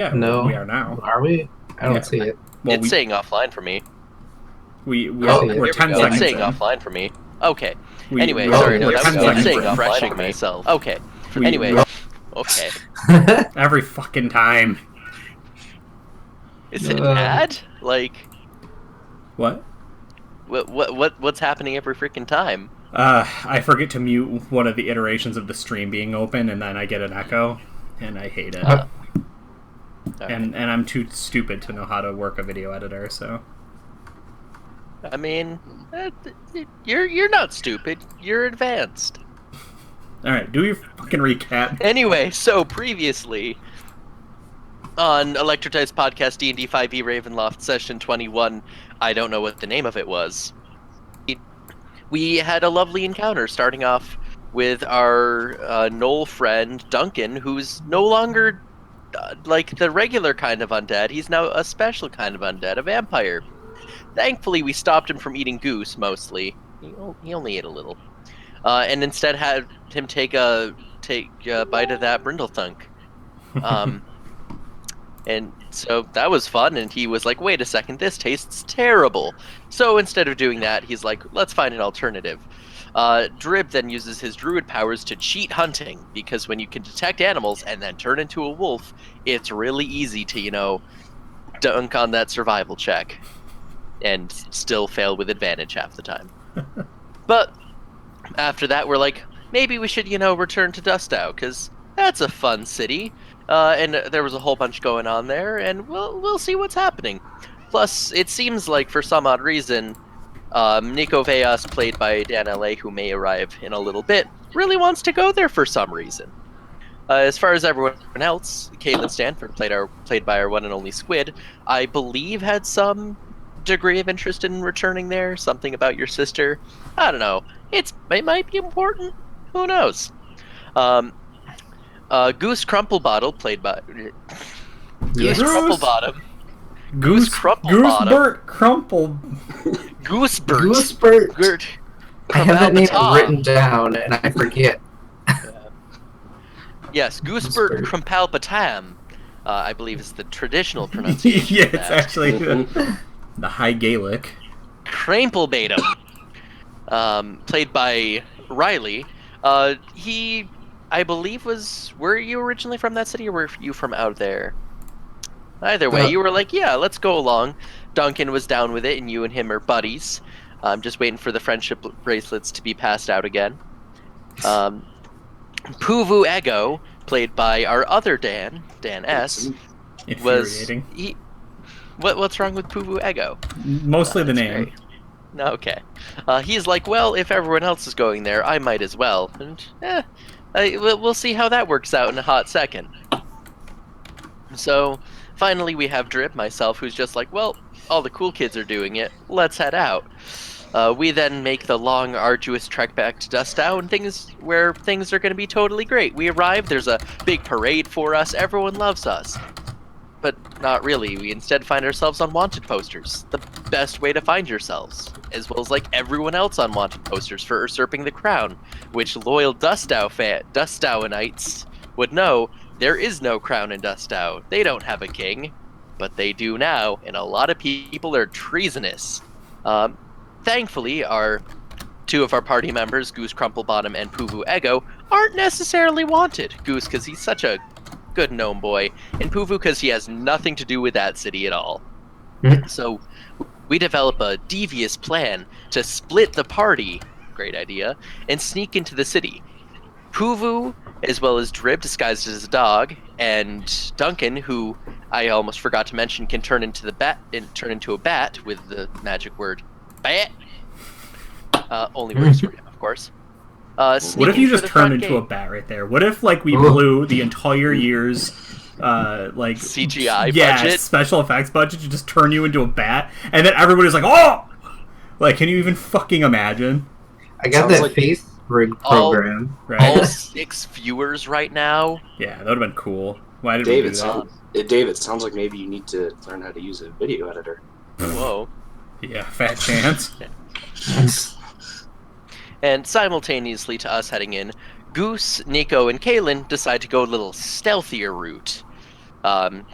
Yeah, No. we are now. Are we? I don't Yeah. see it. Well, it's saying offline for me. We're 10 seconds It's saying in. offline for me. Okay. We- Anyway, we- sorry, no, we're that 10 was me seconds saying in. refreshing myself. Okay. Anyway, okay. Every fucking time. Is it an ad? Like, What? what's happening every freaking time? I forget to mute one of the iterations of the stream being open, and then I get an echo, and I hate it. And I'm too stupid to know how to work a video editor, so... I mean, you're not stupid. You're advanced. Alright, do your fucking recap. Anyway, so previously on Electrotype's podcast DND5e Ravenloft session 21, I don't know what the name of it was. We had a lovely encounter, starting off with our Knoll friend Duncan, who's no longer like the regular kind of undead. He's now a special kind of undead, a vampire. Thankfully, we stopped him from eating goose, mostly. He only ate a little. And instead had him take a bite of that brindlethunk. And so that was fun, and he was like, wait a second, this tastes terrible. So instead of doing that, he's like, let's find an alternative. Drib then uses his druid powers to cheat hunting, because when you can detect animals and then turn into a wolf, it's really easy to, dunk on that survival check. And still fail with advantage half the time. But after that, we're like, maybe we should, return to Dustow, because that's a fun city. And there was a whole bunch going on there, and we'll see what's happening. Plus, it seems like, for some odd reason, Nico Veas, played by Dan L.A., who may arrive in a little bit, really wants to go there for some reason. As far as everyone else, Caitlin Stanford, played by our one and only Squid, I believe had some degree of interest in returning there. Something about your sister. I don't know. It might be important. Who knows? Goose Crumplebottle, played by Goose Crumplebottom. Goosebert Crumple. Goosebert. I have that name written down and I forget. Yes, Goosebert Crumpalpatam, I believe is the traditional pronunciation. Yeah, it's actually the High Gaelic. Cramplebatum, played by Riley. He, I believe, were you originally from that city, or were you from out there? Either way, you were like, yeah, let's go along. Duncan was down with it, and you and him are buddies. Just waiting for the friendship bracelets to be passed out again. Puvu Ego, played by our other Dan S, Infuriating. What's wrong with Puvu Ego? Mostly the name. Great. Okay. He's like, well, if everyone else is going there, I might as well. And we'll see how that works out in a hot second. So finally we have Drip, myself, who's just like, well, all the cool kids are doing it. Let's head out. We then make the long, arduous trek back to Dustow, and things are going to be totally great. We arrive, there's a big parade for us, everyone loves us. But not really, we instead find ourselves on wanted posters. The best way to find yourselves, as well as like everyone else on wanted posters for usurping the crown, which loyal Dustowanites would know there is no crown in Dustow. They don't have a king, but they do now, and a lot of people are treasonous. Thankfully, two of our party members, Goose Crumplebottom and Puvu Ego, aren't necessarily wanted. Goose, because he's such a good gnome boy, and Puvu, because he has nothing to do with that city at all. So we develop a devious plan to split the party, great idea, and sneak into the city. Puvu, as well as Drib, disguised as a dog, and Duncan, who I almost forgot to mention, can turn into a bat with the magic word bat. Only works for him, of course. What if you just turned into a bat right there? What if, like, we blew the entire year's, like... CGI budget? Special effects budget to just turn you into a bat, and then everybody's like, oh! Like, can you even fucking imagine? I got that face rig program. All 6 viewers right now. Yeah, that would have been cool. Why did David, we do that? David, sounds like maybe you need to learn how to use a video editor. Whoa. Yeah, fat chance. And simultaneously to us heading in, Goose, Nico, and Kaylin decide to go a little stealthier route.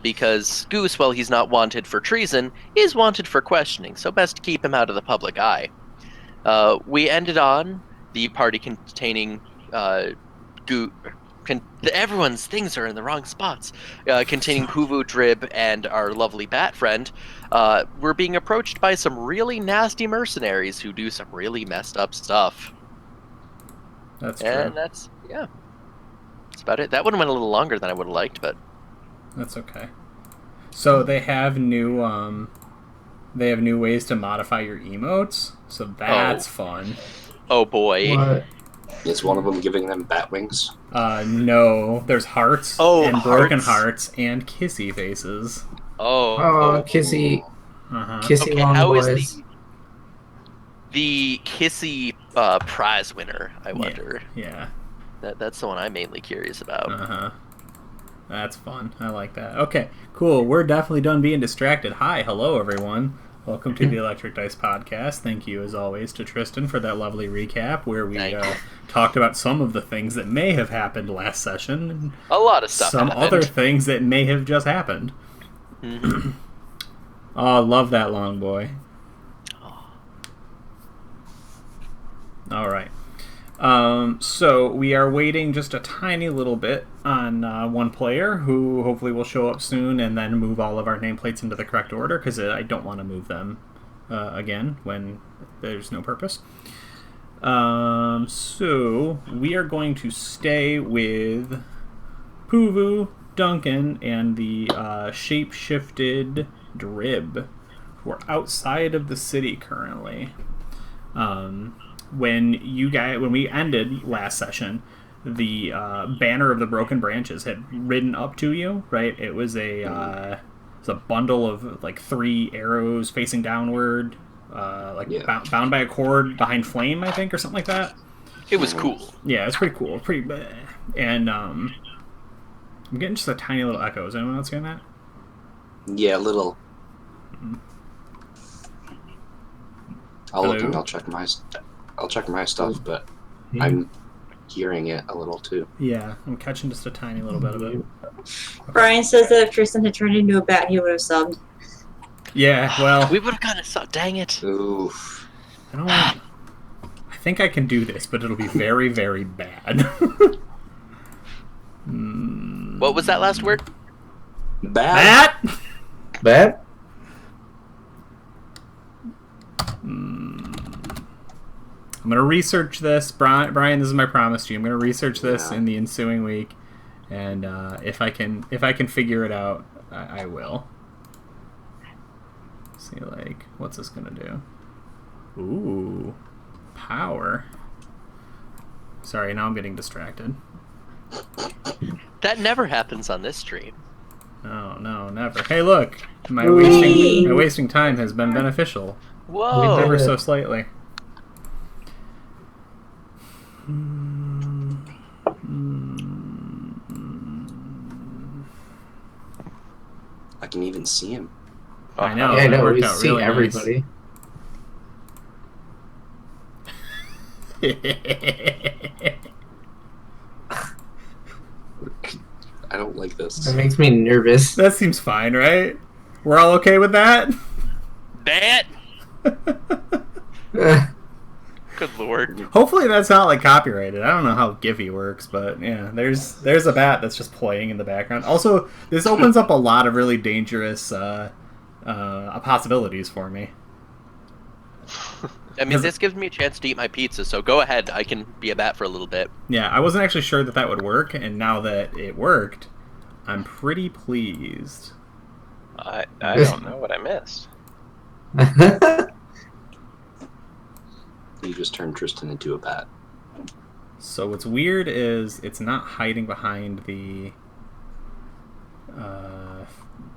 because Goose, while he's not wanted for treason, is wanted for questioning, so best keep him out of the public eye. We ended on the party containing everyone's things are in the wrong spots. Containing Huvu, Drib, and our lovely bat friend. We're being approached by some really nasty mercenaries who do some really messed up stuff. That's true. And that's about it. That one went a little longer than I would have liked, but that's okay. So they have new ways to modify your emotes, so that's fun. Oh boy. What? Is one of them giving them bat wings? No. There's hearts and broken hearts and kissy faces. Oh, kissy, kissy Okay, long how boys. is the kissy prize winner? I wonder. Yeah. That's the one I'm mainly curious about. That's fun. I like that. Okay, cool. We're definitely done being distracted. Hi, hello, everyone. Welcome to the Electric Dice Podcast. Thank you, as always, to Tristan for that lovely recap where we talked about some of the things that may have happened last session. And a lot of stuff some happened. Other things that may have just happened. Oh, I love that long boy. All right. So we are waiting just a tiny little bit on one player who hopefully will show up soon and then move all of our nameplates into the correct order because I don't want to move them again when there's no purpose. So we are going to stay with Puvu, Duncan, and the shape-shifted Drib, who are outside of the city currently. When we ended last session, the banner of the broken branches had ridden up to you, right? It was a bundle of like 3 arrows facing downward, bound by a cord behind flame, I think, or something like that. It was cool. Yeah, it was pretty cool. And I'm getting just a tiny little echo. Is anyone else getting that? Yeah, a little. I'll look Hello? and I'll check my stuff, but I'm hearing it a little too. Yeah, I'm catching just a tiny little bit of it. Brian says that if Tristan had turned into a bat, he would have subbed. Yeah, well, we would have gotten a sub. Dang it! Oof. I think I can do this, but it'll be very, very bad. What was that last word? Bat? Bat? I'm going to research this. Brian, this is my promise to you. I'm going to research this in the ensuing week, and if I can figure it out, I will. See, what's this going to do? Ooh, power. Sorry, now I'm getting distracted. That never happens on this stream. Oh, no, never. Hey, look! My wasting time has been beneficial. Whoa! Ever so slightly. I can even see him. I know. Yeah, I know. We Worked out see really everybody. I don't like this. That makes me nervous. That seems fine, right? We're all okay with that? Bat! Good lord. Hopefully that's not copyrighted. I don't know how Giphy works, but yeah, there's a bat that's just playing in the background. Also, this opens up a lot of really dangerous possibilities for me. I mean, this gives me a chance to eat my pizza, so go ahead. I can be a bat for a little bit. Yeah, I wasn't actually sure that would work, and now that it worked, I'm pretty pleased. I don't know what I missed. You just turned Tristan into a bat. So what's weird is it's not hiding behind the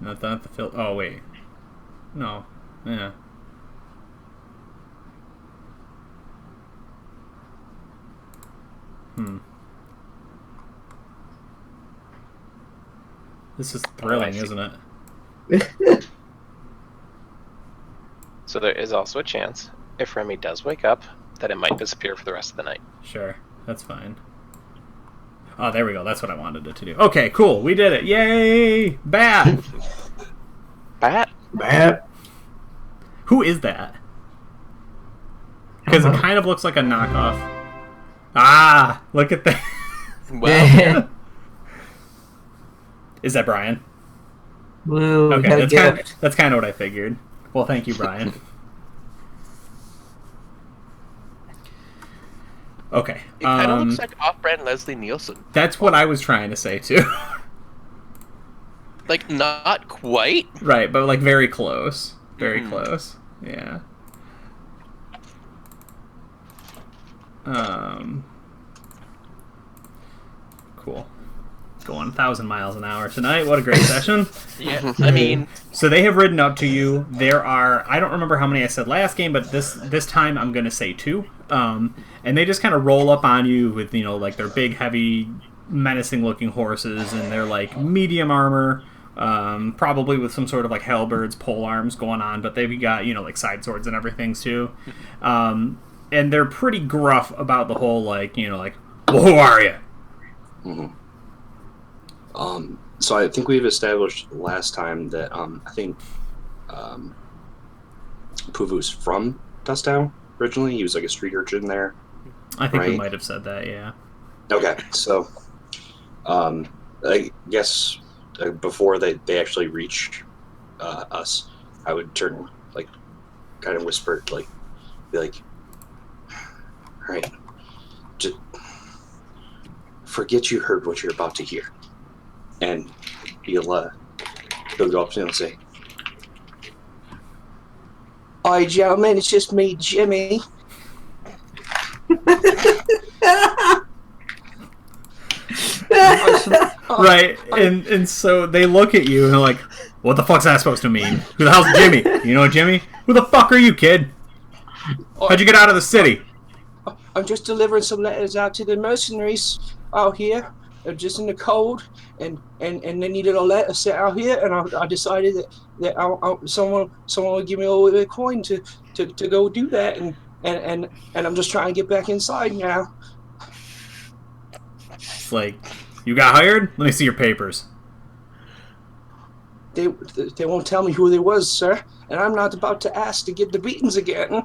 not the filter. Oh wait, no, yeah. This is thrilling, isn't it? So there is also a chance, if Remy does wake up, that it might disappear for the rest of the night. Sure, that's fine. Oh, there we go. That's what I wanted it to do. Okay, cool. We did it. Yay! Bat! Bat? Bat. Who is that? Because it kind of looks like a knockoff. Ah! Look at that. Well, Is that Brian? Woo, Okay, that's kind of what I figured. Well, thank you, Brian. Okay. it kind of looks like off-brand Leslie Nielsen. That's what I was trying to say, too. Like, not quite. Right, but like very close. Very close. Yeah. Cool. Going 1,000 miles an hour tonight. What a great session. Yeah, I mean... So they have ridden up to you. There are, I don't remember how many I said last game, but this time I'm going to say 2. And they just kind of roll up on you with, you know, like their big, heavy, menacing-looking horses, and they're like medium armor, probably with some sort of like halberds, pole arms going on, but they've got, you know, like side swords and everything too. And they're pretty gruff about the whole, like, you know, like, well, who are you? Mm-hmm. So I think we've established last time that I think Puvu's from Dustown originally. He was like a street urchin there. I think we right? might have said that, yeah. Okay, so I guess before they actually reach us, I would turn, like, kind of whisper, like, be like, all right, just forget you heard what you're about to hear. And he'll go up to him and say, "Hi, gentlemen, it's just me, Jimmy." Right, and so they look at you and they're like, what the fuck's that supposed to mean? Who the hell's Jimmy? You know Jimmy? Who the fuck are you, kid? How'd you get out of the city? I'm just delivering some letters out to the mercenaries out here. They're just in the cold, and they needed a letter set out here, and I decided that someone would give me a little bit of coin to go do that, and I'm just trying to get back inside now. It's like, you got hired? Let me see your papers. They won't tell me who they was, sir, and I'm not about to ask to get the beatings again.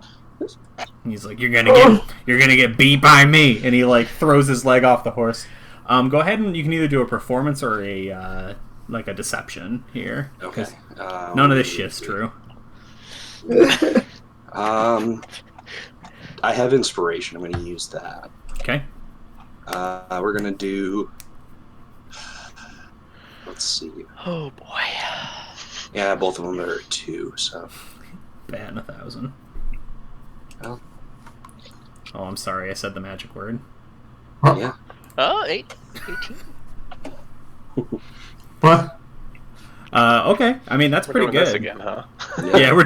He's like, you're gonna get beat by me, and he like throws his leg off the horse. Go ahead and you can either do a performance or a like a deception here. Okay. None of this shit's true. I have inspiration. I'm going to use that. Okay. We're going to do. Let's see. Oh boy. Yeah, both of them are 2. So. Ban 1,000. Well. Oh, I'm sorry. I said the magic word. Yeah. Oh, 18. What? Okay. I mean, that's We're pretty doing good. this again, huh? Yeah, we're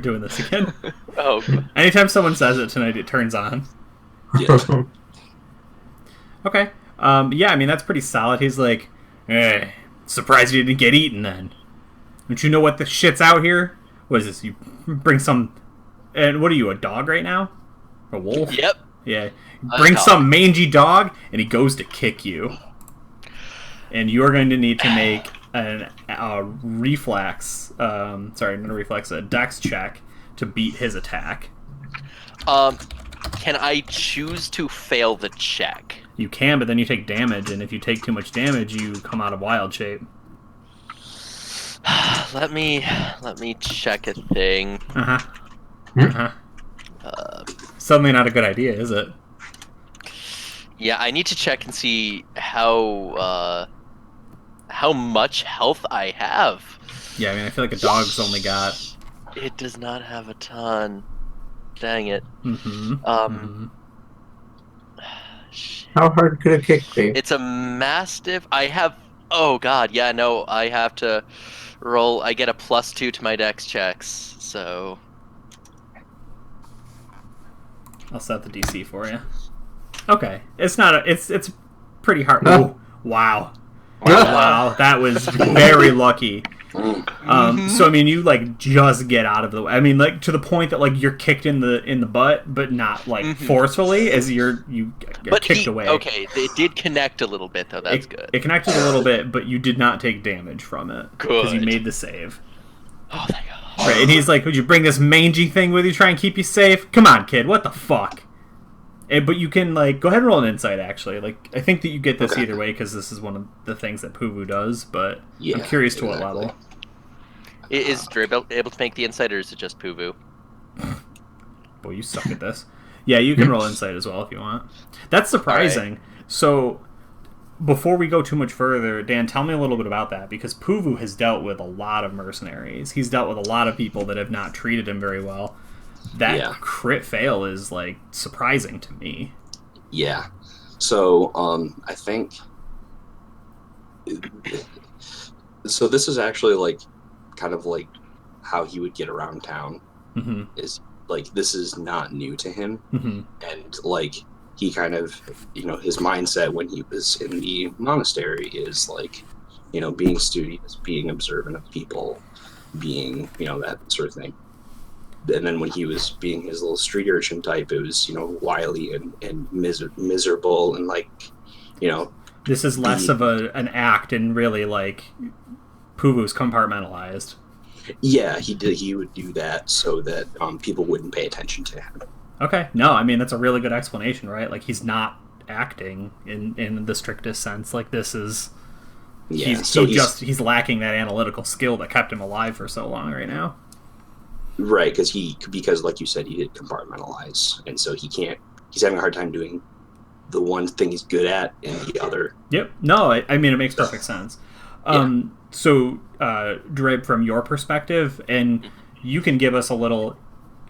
doing this again. Oh, Anytime someone says it tonight, it turns on. Yeah. Okay. Yeah, I mean, that's pretty solid. He's like, surprised you didn't get eaten then. Don't you know what the shit's out here? What is this? You bring some... And what are you, a dog right now? A wolf? Yep. Yeah. Bring some mangy dog, and he goes to kick you. And you're going to need to make a reflex... sorry, not a reflex, a dex check to beat his attack. Can I choose to fail the check? You can, but then you take damage, and if you take too much damage, you come out of wild shape. Let me check a thing. Suddenly not a good idea, is it? Yeah, I need to check and see how much health I have. Yeah, I mean, I feel like a dog's only got... It does not have a ton. Dang it. How hard could a kick be? It's a mastiff. I have... Oh, God. Yeah, no, I have to roll... I get a +2 to my dex checks, so... I'll set the DC for you. Okay. It's not a... It's pretty hard. Oh, wow. Wow, that was very lucky. So I mean, you like just get out of the way. I mean, like to the point that like you're kicked in the butt, but not like forcefully, as you get kicked away. Okay, it did connect a little bit though. That's good. It connected a little bit, but you did not take damage from it because you made the save. Oh thank God. Right, and he's like, "Would you bring this mangy thing with you? Try and keep you safe? Come on, kid. What the fuck?" But you can like go ahead and roll an insight. Actually, like I think that you get this either way because this is one of the things that Puvu does. But I'm curious to what level. Is Drib able to make the insight, or is it just Puvu? Boy, you suck at this. Yeah, you can roll insight as well if you want. That's surprising. Right. So, before we go too much further, Dan, tell me a little bit about that, because Puvu has dealt with a lot of mercenaries. He's dealt with a lot of people that have not treated him very well. That crit fail is, like, surprising to me. Yeah. So, I think... So this is actually, like, kind of like how he would get around town. Is like, this is not new to him. And like he kind of, you know, his mindset when he was in the monastery is like, you know, being studious, being observant of people, being, you know, that sort of thing. And then when he was being his little street urchin type, it was, you know, wily and miserable and like, you know, this is less of an act and really like Puvu's compartmentalized. Yeah, he would do that so that people wouldn't pay attention to him. Okay, no, I mean that's a really good explanation, right? Like he's not acting in the strictest sense. Like this is, he's lacking that analytical skill that kept him alive for so long right now. Right, because like you said, he did compartmentalize, and so he's having a hard time doing the one thing he's good at and the other. Yep. No, I mean it makes perfect sense. So, Drib, from your perspective, and you can give us a little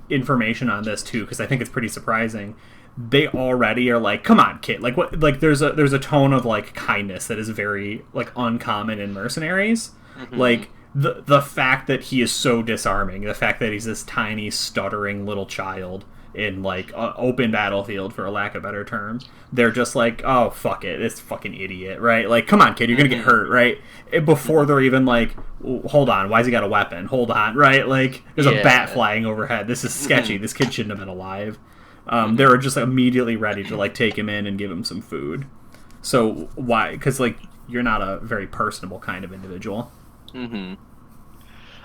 information on this too, because I think it's pretty surprising. They already are like, "Come on, kid!" Like what? Like there's a tone of like kindness that is very like uncommon in mercenaries. Like the fact that he is so disarming, the fact that he's this tiny stuttering little child in like an open battlefield, for a lack of better terms, they're just like, oh fuck it, this fucking idiot, right? Like, come on kid, you're gonna get hurt, right? Before they're even like, hold on, why's he got a weapon, hold on, right? Like there's a bat flying overhead, this is sketchy, this kid shouldn't have been alive. They were just immediately ready to like take him in and give him some food. So why? Because like you're not a very personable kind of individual.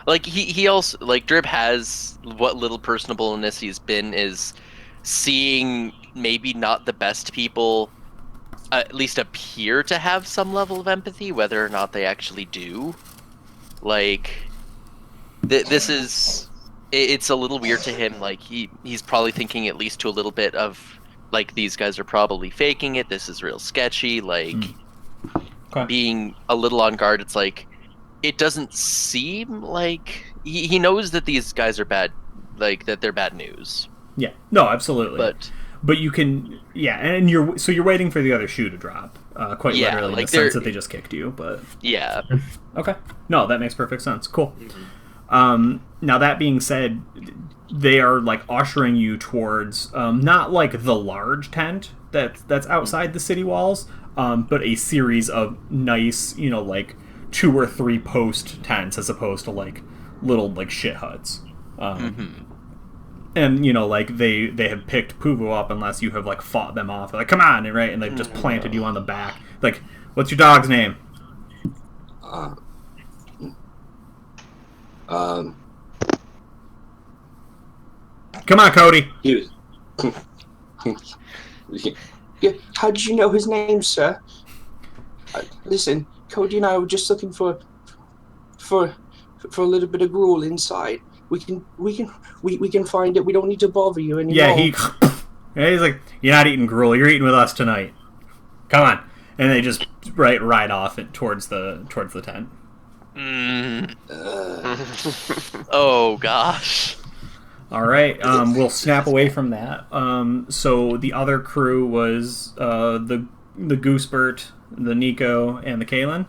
Like he also, like Drib has what little personableness he's been is seeing maybe not the best people at least appear to have some level of empathy, whether or not they actually do. Like this is, it's a little weird to him. Like he's probably thinking at least to a little bit of like, these guys are probably faking it, this is real sketchy, like being a little on guard. It's like, it doesn't seem like he knows that these guys are bad, like that they're bad news. Yeah, no, absolutely. But you can, and you're waiting for the other shoe to drop, quite literally, like in the sense that they just kicked you. But okay, no, that makes perfect sense. Cool. Now that being said, they are like ushering you towards not like the large tent that's outside the city walls, but a series of nice, you know, like 2 or 3 post tents as opposed to like little like shit huts. And you know, like they have picked Puvu up unless you have like fought them off. They're like, come on, right? And they've just planted you on the back. Like, what's your dog's name? Come on, Cody. How did you know his name, sir? Listen, Cody and I were just looking for a little bit of gruel inside. We can find it. We don't need to bother you anymore. Yeah, he's like, you're not eating gruel. You're eating with us tonight. Come on, and they just ride off towards the tent. Oh gosh. All right, we'll snap away from that. So the other crew was the Goosebert, the Nico, and the Kalen.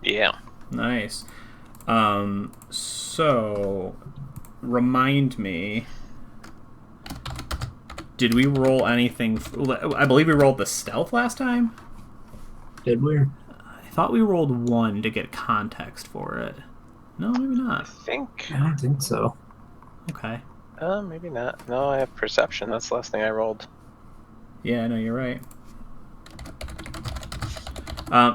Yeah. Nice. So remind me, did we roll anything? I believe we rolled the stealth last time. did we? I thought we rolled 1 to get context for it. No, maybe I not. think. I don't think so. Okay. Maybe not. No, I have perception. That's the last thing I rolled. Yeah, no, you're right.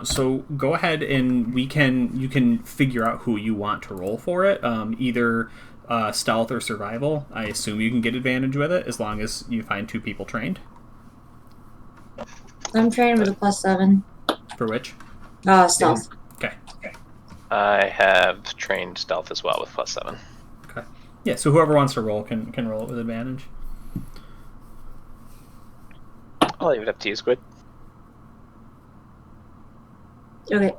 So go ahead and you can figure out who you want to roll for it. Either stealth or survival. I assume you can get advantage with it as long as you find 2 people trained. I'm trained with a +7. For which? Stealth. Okay. I have trained stealth as well with +7. Okay. Yeah, so whoever wants to roll can roll it with advantage. I'll leave it up to you, Squid. Okay.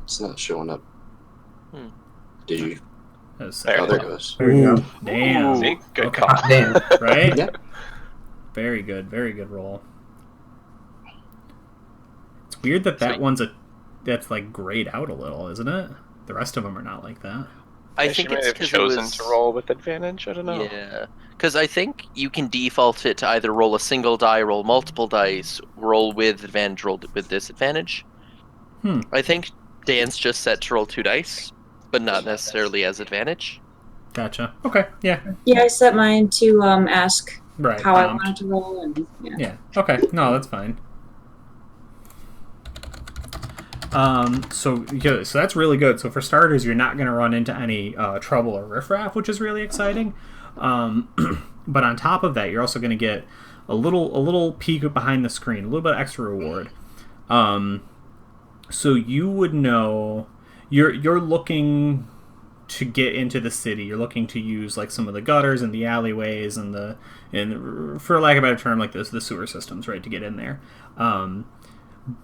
It's not showing up. Did you? There Oh, there it goes. There you go. Damn. See? Good Okay. call. Damn. Right? Yeah. Very good roll. It's weird that Sweet. one's that's like grayed out a little, isn't it? The rest of them are not like that. I She think might it's have because chosen to roll with advantage. I don't know. Yeah, because I think you can default it to either roll a single die, roll multiple dice, roll with advantage, roll with disadvantage. I think Dan's just set to roll 2 dice, but not necessarily as advantage. Gotcha. Okay. Yeah. Yeah, I set mine to ask Right. how I wanted to roll, and yeah. Yeah. Okay. No, that's fine. So that's really good. So for starters, you're not going to run into any trouble or riffraff, which is really exciting. But on top of that, you're also going to get a little peek behind the screen, a little bit of extra reward. So you would know you're looking to get into the city. You're looking to use like some of the gutters and the alleyways and for lack of a better term, like the sewer systems, right, to get in there.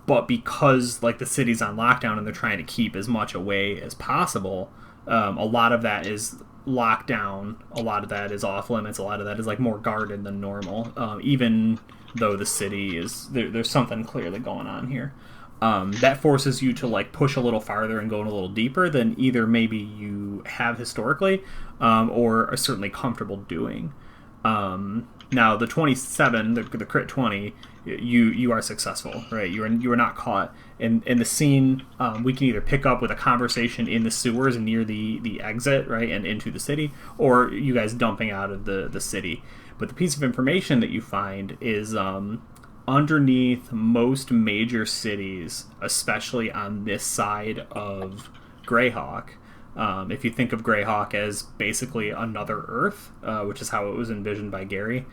But because like the city's on lockdown and they're trying to keep as much away as possible, a lot of that is locked down. A lot of that is off limits. A lot of that is like more guarded than normal. Even though the city is there's something clearly going on here. That forces you to like push a little farther and go in a little deeper than either maybe you have historically, or are certainly comfortable doing. Now the 27, the crit 20, you are successful, right? You are not caught. In the scene, we can either pick up with a conversation in the sewers near the exit, right, and into the city, or you guys dumping out of the city. But the piece of information that you find is underneath most major cities, especially on this side of Greyhawk. If you think of Greyhawk as basically another Earth, which is how it was envisioned by Gary,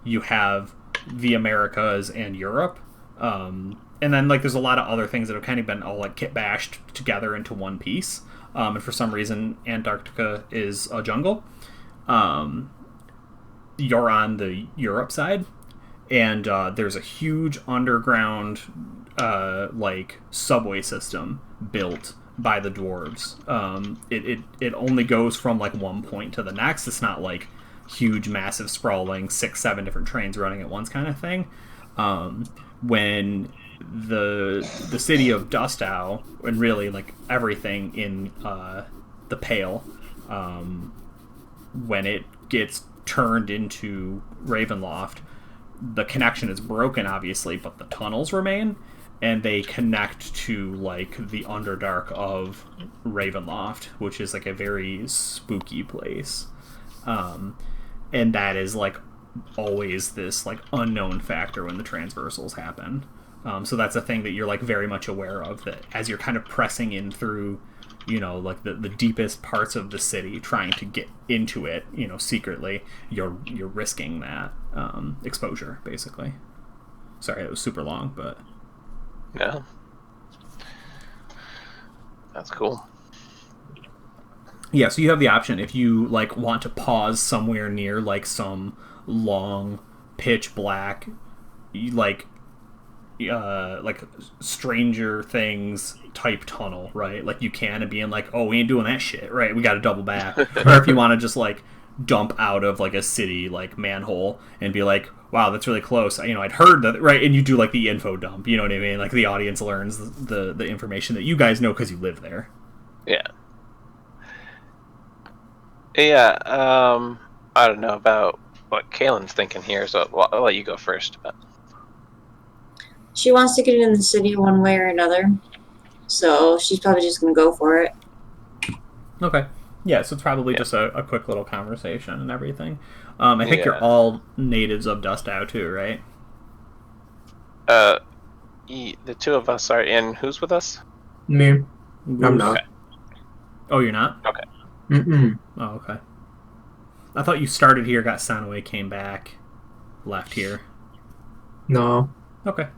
you have the Americas and Europe. And then like there's a lot of other things that have kind of been all like kit bashed together into one piece. And for some reason, Antarctica is a jungle. You're on the Europe side. And there's a huge underground like subway system built by the dwarves. It only goes from like one point to the next. It's not like huge, massive, sprawling 6-7 different trains running at once kind of thing. When the city of Dustow, and really like everything in the Pale, when it gets turned into Ravenloft, the connection is broken, obviously, but the tunnels remain, and they connect to like the Underdark of Ravenloft, which is like a very spooky place. And that is like always this like unknown factor when the transversals happen. So that's a thing that you're like very much aware of, that as you're kind of pressing in through, you know, like the deepest parts of the city, trying to get into it, you know, secretly, you're risking that exposure, basically. Sorry, it was super long, but Yeah. That's cool. yeah. So you have the option if you like want to pause somewhere near like some long pitch black, like Stranger Things type tunnel, right? Like you can, and being like, oh, we ain't doing that shit, right? We got to double back. Or if you want to just like dump out of like a city like manhole and be like, wow, that's really close. I'd heard that, right? And you do like the info dump. You know what I mean? Like the audience learns the information that you guys know because you live there. Yeah. Yeah. I don't know about what Kaylin's thinking here, so I'll let you go first. She wants to get in the city one way or another, so she's probably just gonna go for it. Okay. Yeah, so it's probably just a quick little conversation and everything. I think you're all natives of Dustow too, right? The two of us are in. Who's with us? Me. I'm not. Oh, you're not? Okay. Mm-mm. Oh, okay. I thought you started here, got sent away, came back, left here. No. Okay.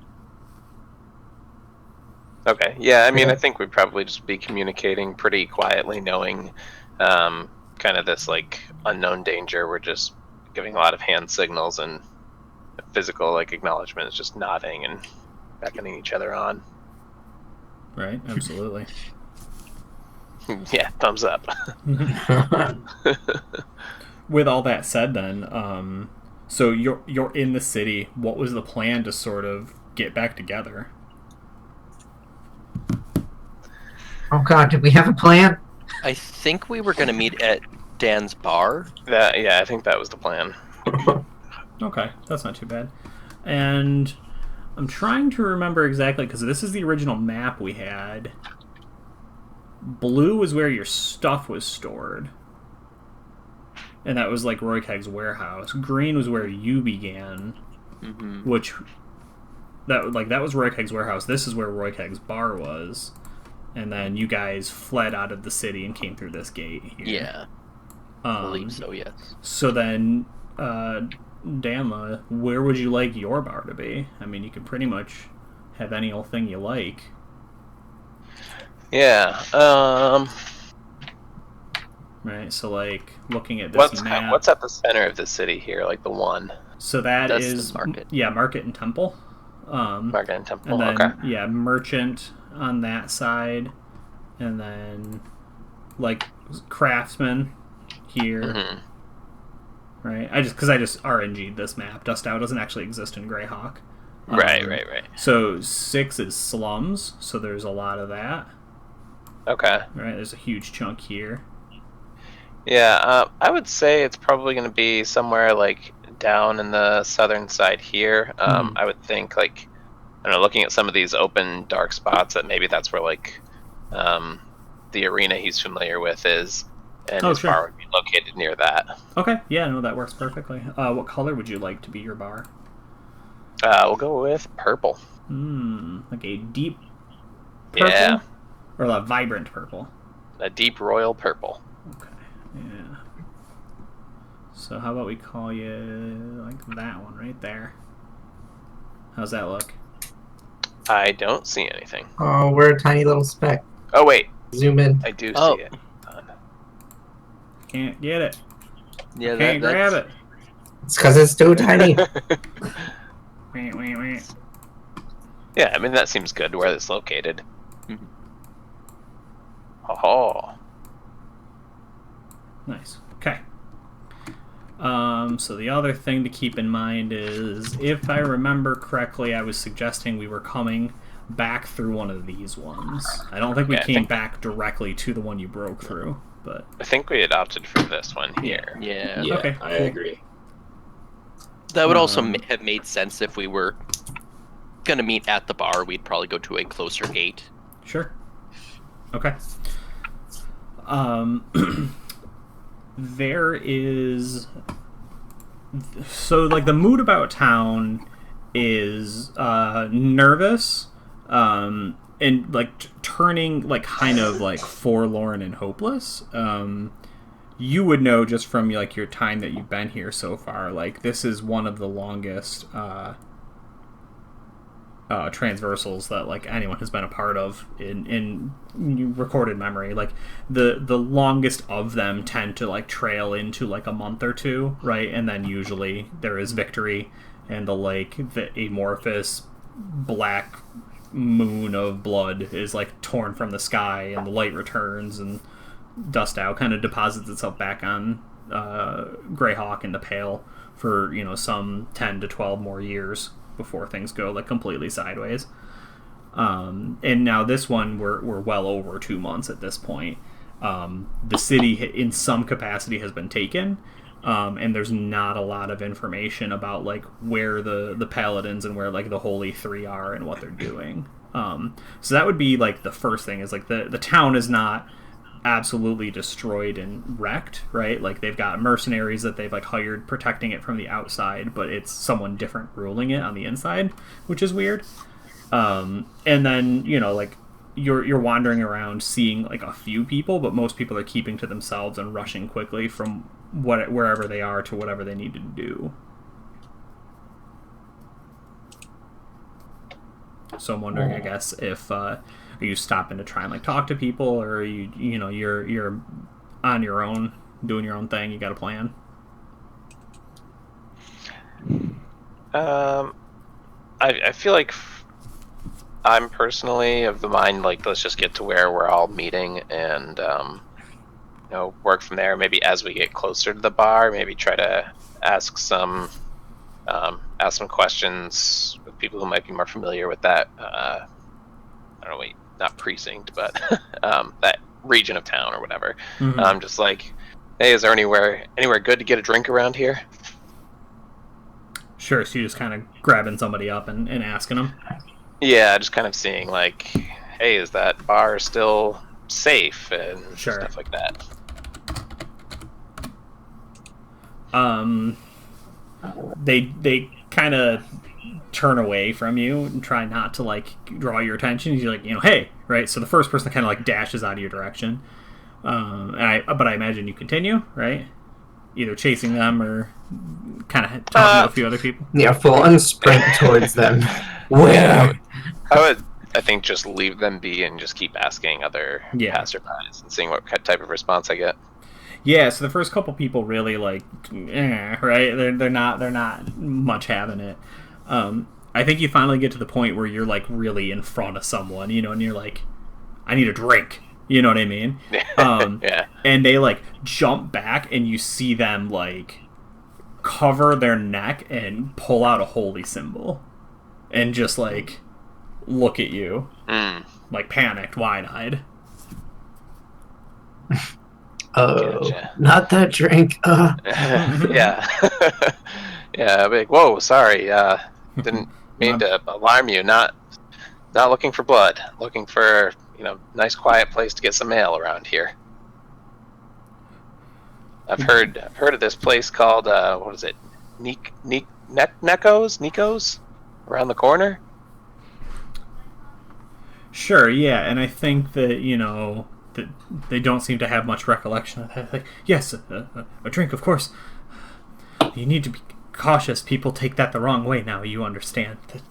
Okay. Yeah, I mean, I think we'd probably just be communicating pretty quietly, knowing kind of this, like, unknown danger. We're just giving a lot of hand signals, and physical, like, acknowledgement is just nodding and beckoning each other on. Right, absolutely. Yeah, thumbs up. With all that said, then, so you're in the city. What was the plan to sort of get back together? Oh God, did we have a plan? I think we were going to meet at Dan's bar. Yeah, I think that was the plan. Okay, that's not too bad. And I'm trying to remember exactly, because this is the original map we had. Blue was where your stuff was stored. And that was like Roykeg's warehouse. Green was where you began, which that was Roykeg's warehouse. This is where Roykeg's bar was, and then you guys fled out of the city and came through this gate here. Yeah, I believe so. Yes. So then, Danla, where would you like your bar to be? I mean, you can pretty much have any old thing you like. Yeah. Right, so like looking at this map, what's at the center of the city here, like the one? So that's the market. Yeah, market and temple. Market and temple. And then, Okay. yeah, merchant on that side, and then like craftsman here. Mm-hmm. Right, I just RNG'd this map. Dustow doesn't actually exist in Greyhawk. Right. So 6 is slums, so there's a lot of that. Okay. Right, there's a huge chunk here. Yeah, I would say it's probably going to be somewhere like down in the southern side here. I would think, like, I don't know, looking at some of these open dark spots, that maybe that's where like the arena he's familiar with is, and his bar would be located near that. Okay, yeah, no, that works perfectly. What color would you like to be your bar? We'll go with purple. Like a deep purple? Yeah. Or a vibrant purple? A deep royal purple. Okay, yeah. So how about we call you like that one right there? How's that look? I don't see anything. Oh, we're a tiny little speck. Oh, wait. Zoom in. I do see it. Can't get it. Yeah, Can't grab it. It's because it's too tiny. Yeah, I mean, that seems good where it's located. Oh. Nice. Okay. So the other thing to keep in mind is, if I remember correctly, I was suggesting we were coming back through one of these ones. I don't think we came back directly to the one you broke through, but I think we had opted for this one here. Yeah. Okay, I cool. agree. That would also have made sense if we were going to meet at the bar. We'd probably go to a closer gate. Sure. Okay. There is... So, like, the mood about town is nervous, and, like, turning, like, kind of, like, forlorn and hopeless. You would know just from, like, your time that you've been here so far, like, this is one of the longest transversals that like anyone has been a part of in recorded memory. Like the longest of them tend to like trail into like a month or two, right? And then usually there is victory, and the amorphous black moon of blood is like torn from the sky, and the light returns, and Dustow kind of deposits itself back on Greyhawk, and the pale for some 10 to 12 more years before things go like completely sideways. And now this one we're well over 2 months at this point. The city in some capacity has been taken, and there's not a lot of information about like where the paladins and where like the Holy Three are and what they're doing. So that would be like the first thing, is like the town is not absolutely destroyed and wrecked, right? Like they've got mercenaries that they've like hired protecting it from the outside, but it's someone different ruling it on the inside, which is weird. And then like you're wandering around seeing like a few people, but most people are keeping to themselves and rushing quickly from wherever they are to whatever they need to do. So I'm wondering, I guess, if are you stopping to try and like talk to people, or are you're on your own doing your own thing? You got a plan? I feel like I'm personally of the mind, like, let's just get to where we're all meeting and work from there. Maybe as we get closer to the bar, maybe try to ask some questions with people who might be more familiar with that. I don't know, not precinct, but that region of town or whatever. Mm-hmm. Just like, hey, is there anywhere good to get a drink around here? Sure. So you're just kind of grabbing somebody up and asking them. Yeah, just kind of seeing like, hey, is that bar still safe and stuff like that. They kind of turn away from you and try not to like draw your attention. You're like, hey, right? So the first person kind of like dashes out of your direction. But I imagine you continue, right? Either chasing them or kind of talking to a few other people. Yeah, full on sprint towards them. Where? I think just leave them be and just keep asking other passerbys and seeing what type of response I get. Yeah, so the first couple people really like, right? They're not much having it. I think you finally get to the point where you're like really in front of someone, and you're like, I need a drink. You know what I mean? Yeah. And they like jump back, and you see them like cover their neck and pull out a holy symbol, and just like look at you, like panicked, wide-eyed. Oh, gotcha. Not that drink. Yeah. Yeah. Like, whoa, sorry. Didn't mean to alarm you. Not looking for blood. Looking for nice quiet place to get some mail around here. I've heard of this place called what is it? Nico's around the corner. Sure, yeah, and I think that that they don't seem to have much recollection of that. Like, yes, a drink, of course. You need to be cautious. People take that the wrong way now. You understand that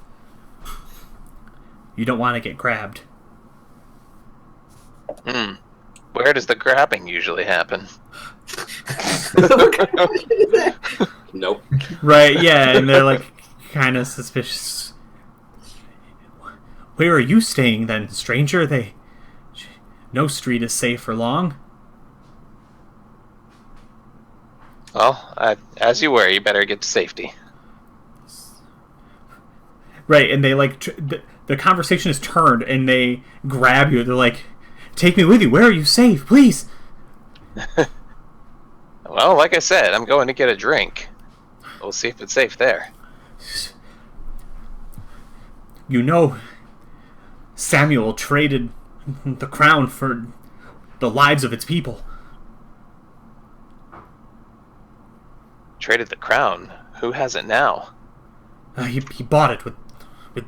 you don't want to get grabbed. Where does the grabbing usually happen? Nope. Right, yeah, and they're like kind of suspicious. Where are you staying then, stranger? No street is safe for long. Well, as you were, you better get to safety. Right, and they like the conversation is turned, and they grab you. They're like, "Take me with you. Where are you safe, please?" Well, like I said, I'm going to get a drink. We'll see if it's safe there. Samuel traded the crown for the lives of its people. Traded the crown? Who has it now? He bought it with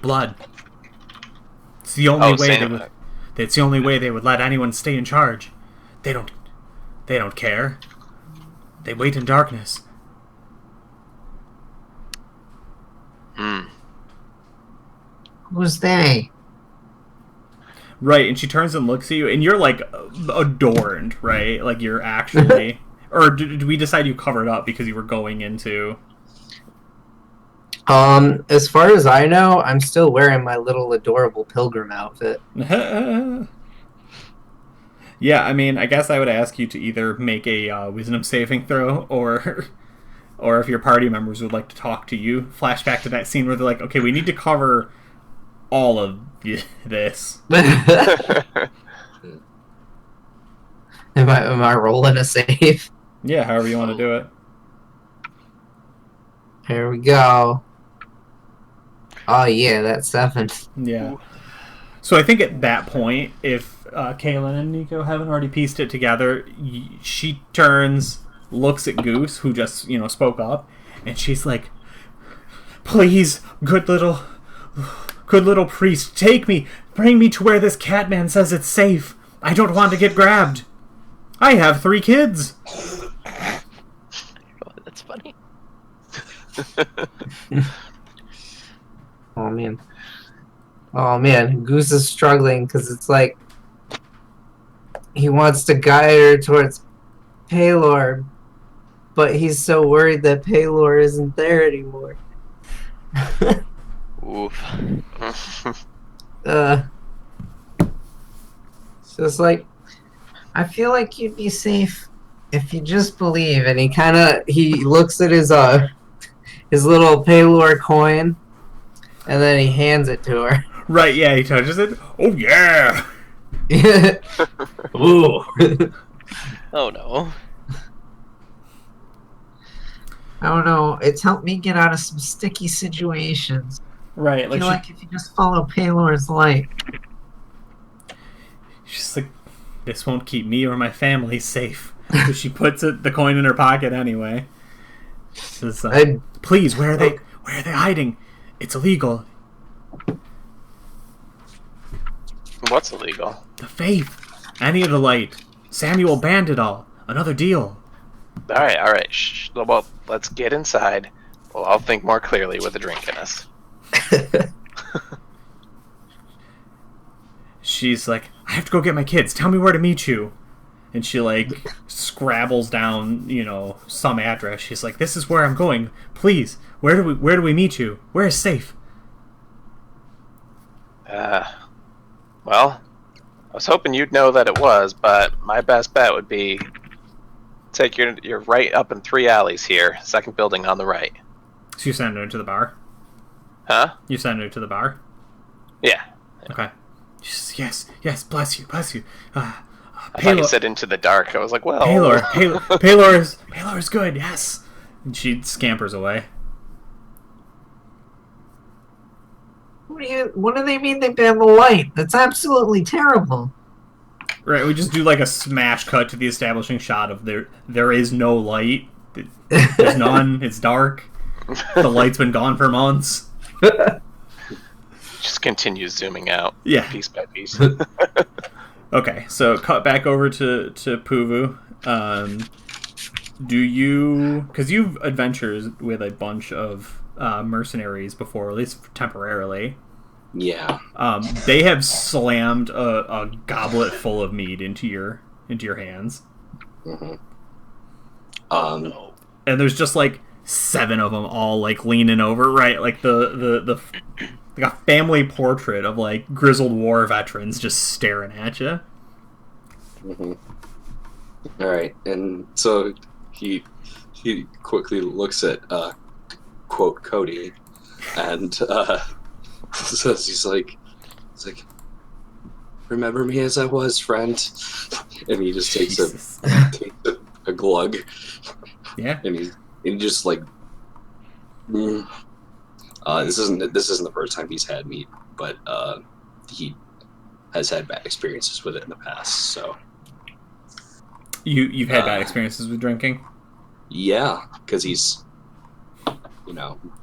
blood. It's the only way it's the only way they would let anyone stay in charge. They don't care. They wait in darkness. Who's they? Right, and she turns and looks at you, and you're like adorned, right? Like you're actually, or did we decide you covered up because you were going into? As far as I know, I'm still wearing my little adorable pilgrim outfit. Yeah, I mean, I guess I would ask you to either make a wisdom saving throw or or if your party members would like to talk to you, flashback to that scene where they're like, okay, we need to cover all of this. Am I rolling a save? Yeah, however you want to do it. Here we go. Oh yeah, that's 7. Yeah. So I think at that point, if Kaylin and Nico haven't already pieced it together, she turns, looks at Goose, who just, spoke up, and she's like, please, good little priest, take me, bring me to where this Catman says it's safe. I don't want to get grabbed. I have 3 kids. Oh, that's funny. Oh man, Goose is struggling because it's like he wants to guide her towards Paylor, but he's so worried that Paylor isn't there anymore. Oof. So it's like, I feel like you'd be safe if you just believe. And he looks at his little Paylor coin, and then he hands it to her. Right, yeah, he touches it. Oh, yeah! Ooh. Oh no. I don't know. It's helped me get out of some sticky situations. Right, I feel like if you just follow Paylor's light. She's like, this won't keep me or my family safe. So she puts the coin in her pocket anyway. She says, please, where are they hiding? It's illegal. What's illegal? The faith. Any of the light. Samuel banned it all. Another deal. All right. Shh. Well, let's get inside. Well, I'll think more clearly with a drink in us. She's like, I have to go get my kids. Tell me where to meet you. And she scrabbles down, some address. She's like, this is where I'm going. Please, where do we meet you? Where is safe? Well, I was hoping you'd know that it was, but my best bet would be take your right up in 3 alleys here, second building on the right. So you send her to the bar? Huh? You send her to the bar? Yeah. Okay. She says, yes, bless you. I thought you said into the dark. I was like, well... Paylor is good, yes. And she scampers away. What do they mean they ban the light? That's absolutely terrible. Right, we just do a smash cut to the establishing shot of there is no light. There's none. It's dark. The light's been gone for months. Just continues zooming out. Yeah. Piece by piece. Okay, so cut back over to Puvu. Do you... Because you've adventured with a bunch of mercenaries before, at least temporarily. Yeah. They have slammed a goblet full of mead into your hands. Mm-hmm. And there's just 7 of them all leaning over, right? The a family portrait of grizzled war veterans just staring at you. Mm-hmm. All right, and so he quickly looks at quote Cody, and says he's like, remember me as I was, friend, and he just takes a glug. Yeah, and he just this isn't the first time he's had meat, but he has had bad experiences with it in the past. So you've had bad experiences with drinking? Yeah, because he's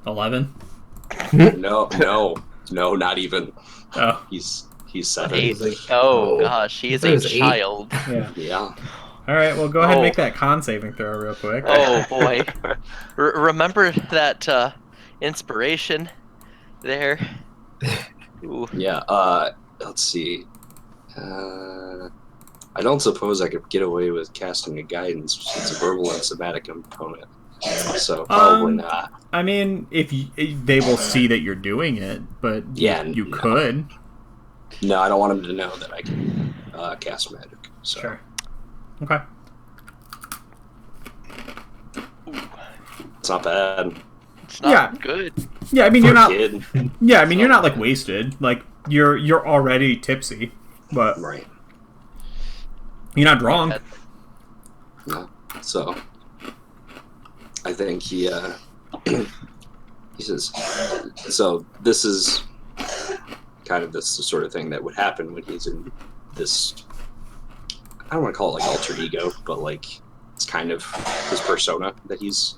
11. No, not even. Oh, he's 7. Gosh, he is a 8. child. Yeah. All right, well, go ahead and make that con saving throw real quick. Oh boy, remember that inspiration there? Ooh. Yeah. Let's see. I don't suppose I could get away with casting a guidance since it's a verbal and somatic component. So probably not. I mean, if they will see that you're doing it, but you could. No, I don't want them to know that I can cast magic. So. Sure. Okay. It's not bad. It's not good. Yeah, I mean, For you're a not... kid. Yeah, I mean, you're not, like, wasted. Like, you're already tipsy, but... Right. You're not drunk. No. So, I think he says, so this is kind of the sort of thing that would happen when he's in this, I don't want to call it like alter ego, but like it's kind of his persona that he's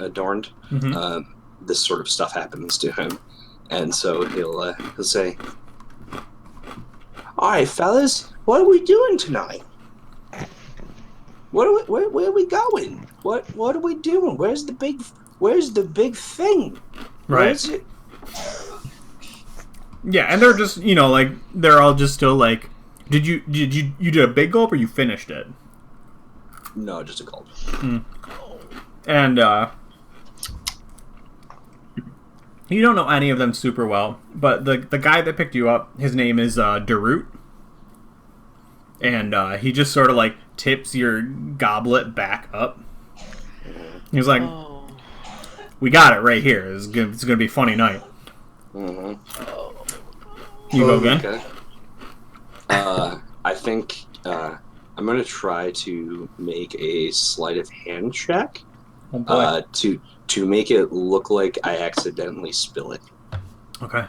adorned. This sort of stuff happens to him, and so he'll say, "All right, fellas, what are we doing tonight? Where are we going? What are we doing? Where's the big thing? Right. Where is it?" Yeah, and they're just, like, they're all just still like, you did a big gulp or you finished it? No, just a gulp. And, you don't know any of them super well, but the guy that picked you up, his name is, Darut. And, he just sort of, like, tips your goblet back up. He's like, we got it right here. It's gonna be a funny night. You go again? Okay. I think I'm gonna try to make a sleight of hand check to make it look like I accidentally spill it. Okay.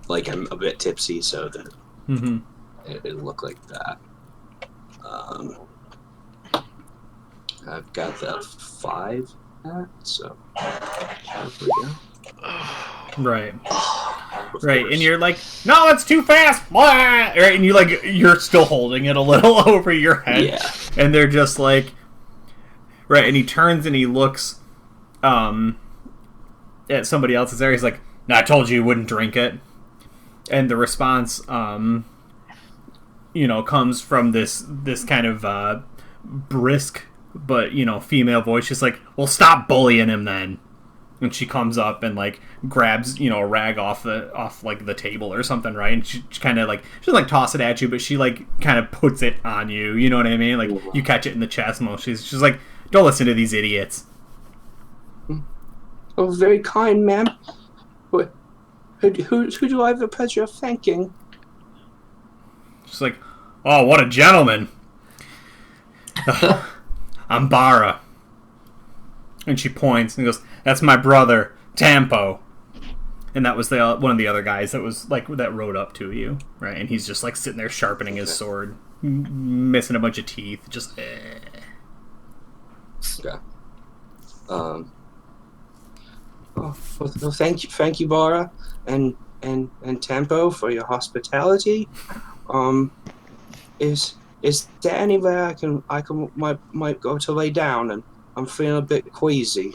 Like I'm a bit tipsy, so that it'll look like that. I've got that 5 at, so there we go. Right. Right, and you're like, no, it's too fast! Blah! Right, and you're still holding it a little over your head. Yeah. And they're just like... Right, and he turns and he looks at somebody else's there. He's like, no, I told you you wouldn't drink it. And the response, comes from this kind of brisk, but, female voice. She's like, well, stop bullying him then. And she comes up and like grabs, a rag off the table or something, right? And she kind of like, she doesn't like toss it at you, but she like kind of puts it on you. You know what I mean? Like you catch it in the chest. She's like, don't listen to these idiots. Oh, very kind, ma'am. Who do I have the pleasure of thanking? She's like, oh, what a gentleman. I'm Bara. And she points and goes, that's my brother, Tampo. And that was one of the other guys that was like that rode up to you, right? And he's just like sitting there sharpening his sword, missing a bunch of teeth, just. Okay. Oh, well, thank you, Bara, and Tampo for your hospitality. Is there anywhere I might go to lay down? And I'm feeling a bit queasy.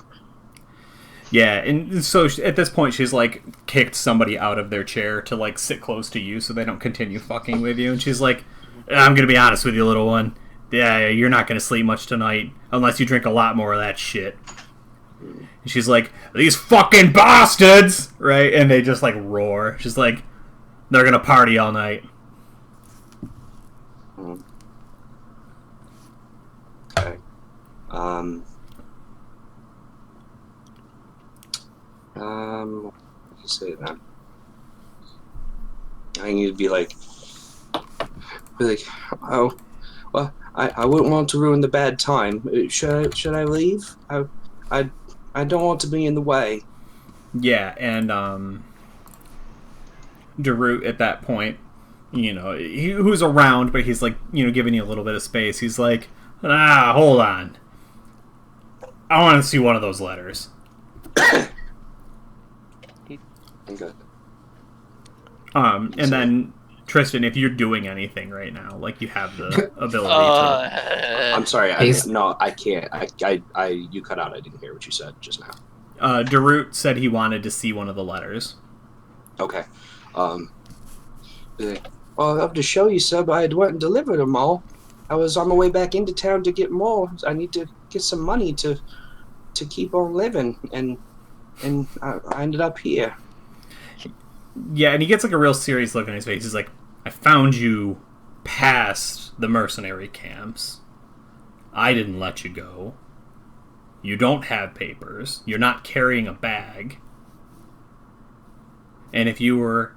Yeah, and so at this point she's like kicked somebody out of their chair to like sit close to you so they don't continue fucking with you. And she's like, I'm gonna be honest with you, little one. Yeah, you're not gonna sleep much tonight unless you drink a lot more of that shit. And she's like, these fucking bastards, right? And they just like roar. She's like, they're gonna party all night. Okay. What do you say then? I need to be like, oh, well, I wouldn't want to ruin the bad time. Should I leave? I don't want to be in the way. Yeah, and Darut at that point, who's around, but he's like, giving you a little bit of space. He's like, hold on. I want to see one of those letters. Okay. And then Tristan, if you're doing anything right now, like you have the ability to. I'm sorry. No, I can't. You cut out. I didn't hear what you said just now. Darut said he wanted to see one of the letters. Okay. Well, I'd love to show you, sir, but I went and delivered them all. I was on my way back into town to get more. I need to get some money to keep on living, and I ended up here. Yeah, and he gets like a real serious look on his face. He's like, I found you past the mercenary camps. I didn't let you go. You don't have papers. You're not carrying a bag. And if you were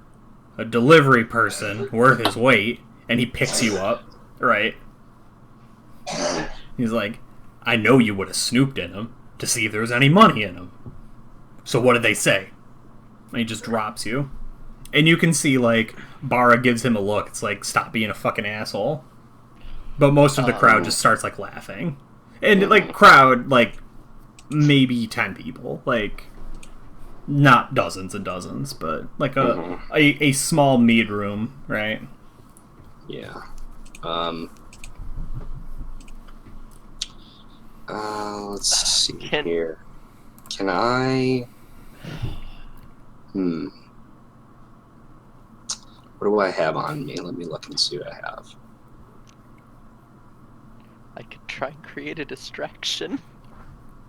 a delivery person worth his weight, and he picks you up, right? He's like, I know you would have snooped in him to see if there was any money in him. So what did they say? And he just drops you. And you can see, like, Bara gives him a look. It's like, stop being a fucking asshole. But most of the crowd just starts, like, laughing. And, like, crowd, like, maybe 10 people. Like, not dozens and dozens, but, like, a small mead room, right? Yeah. Let's see here. Can I... What do I have on me? Let me look and see what I have. I could try and create a distraction.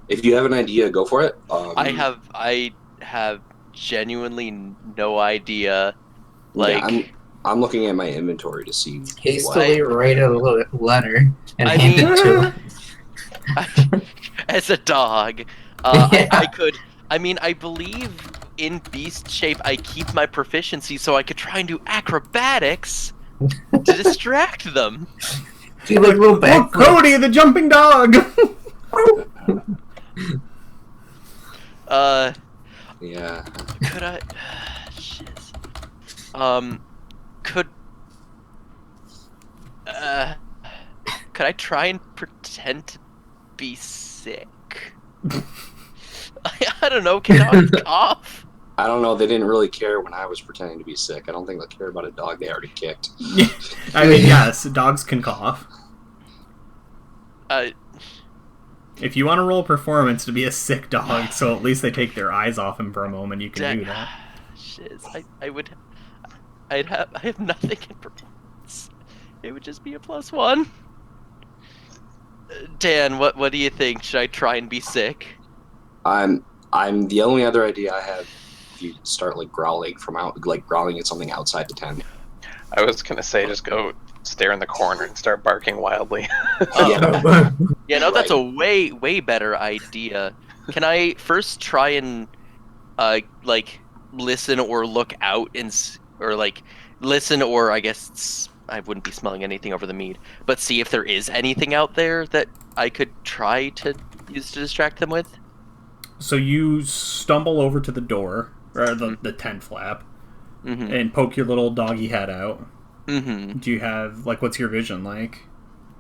If you have an idea, go for it. I have genuinely no idea. Like, yeah, I'm looking at my inventory to see. Hastily write a letter and hand it to him. As a dog, I could. I mean, I believe in beast shape I keep my proficiency, so I could try and do acrobatics to distract them. Do like little back. Cody, the jumping dog. Yeah. Could I? Shit. Could I try and pretend to be sick? I don't know. Can dogs cough? I don't know. They didn't really care when I was pretending to be sick. I don't think they'll care about a dog they already kicked. I mean, yes, dogs can cough. If you want to roll performance to be a sick dog, so at least they take their eyes off him for a moment, you can do that. Shiz, I have nothing in performance. It would just be a +1. Dan, what do you think? Should I try and be sick? I'm the only other idea I have. If you start like growling growling at something outside the tent. I was gonna say just go stare in the corner and start barking wildly. Yeah, no, that's a way better idea. Can I first try and like listen or look out or like listen, or I guess I wouldn't be smelling anything over the mead, but see if there is anything out there that I could try to use to distract them with? So you stumble over to the door, or the tent flap, and poke your little doggy head out. Mm-hmm. Do you have, like, what's your vision like?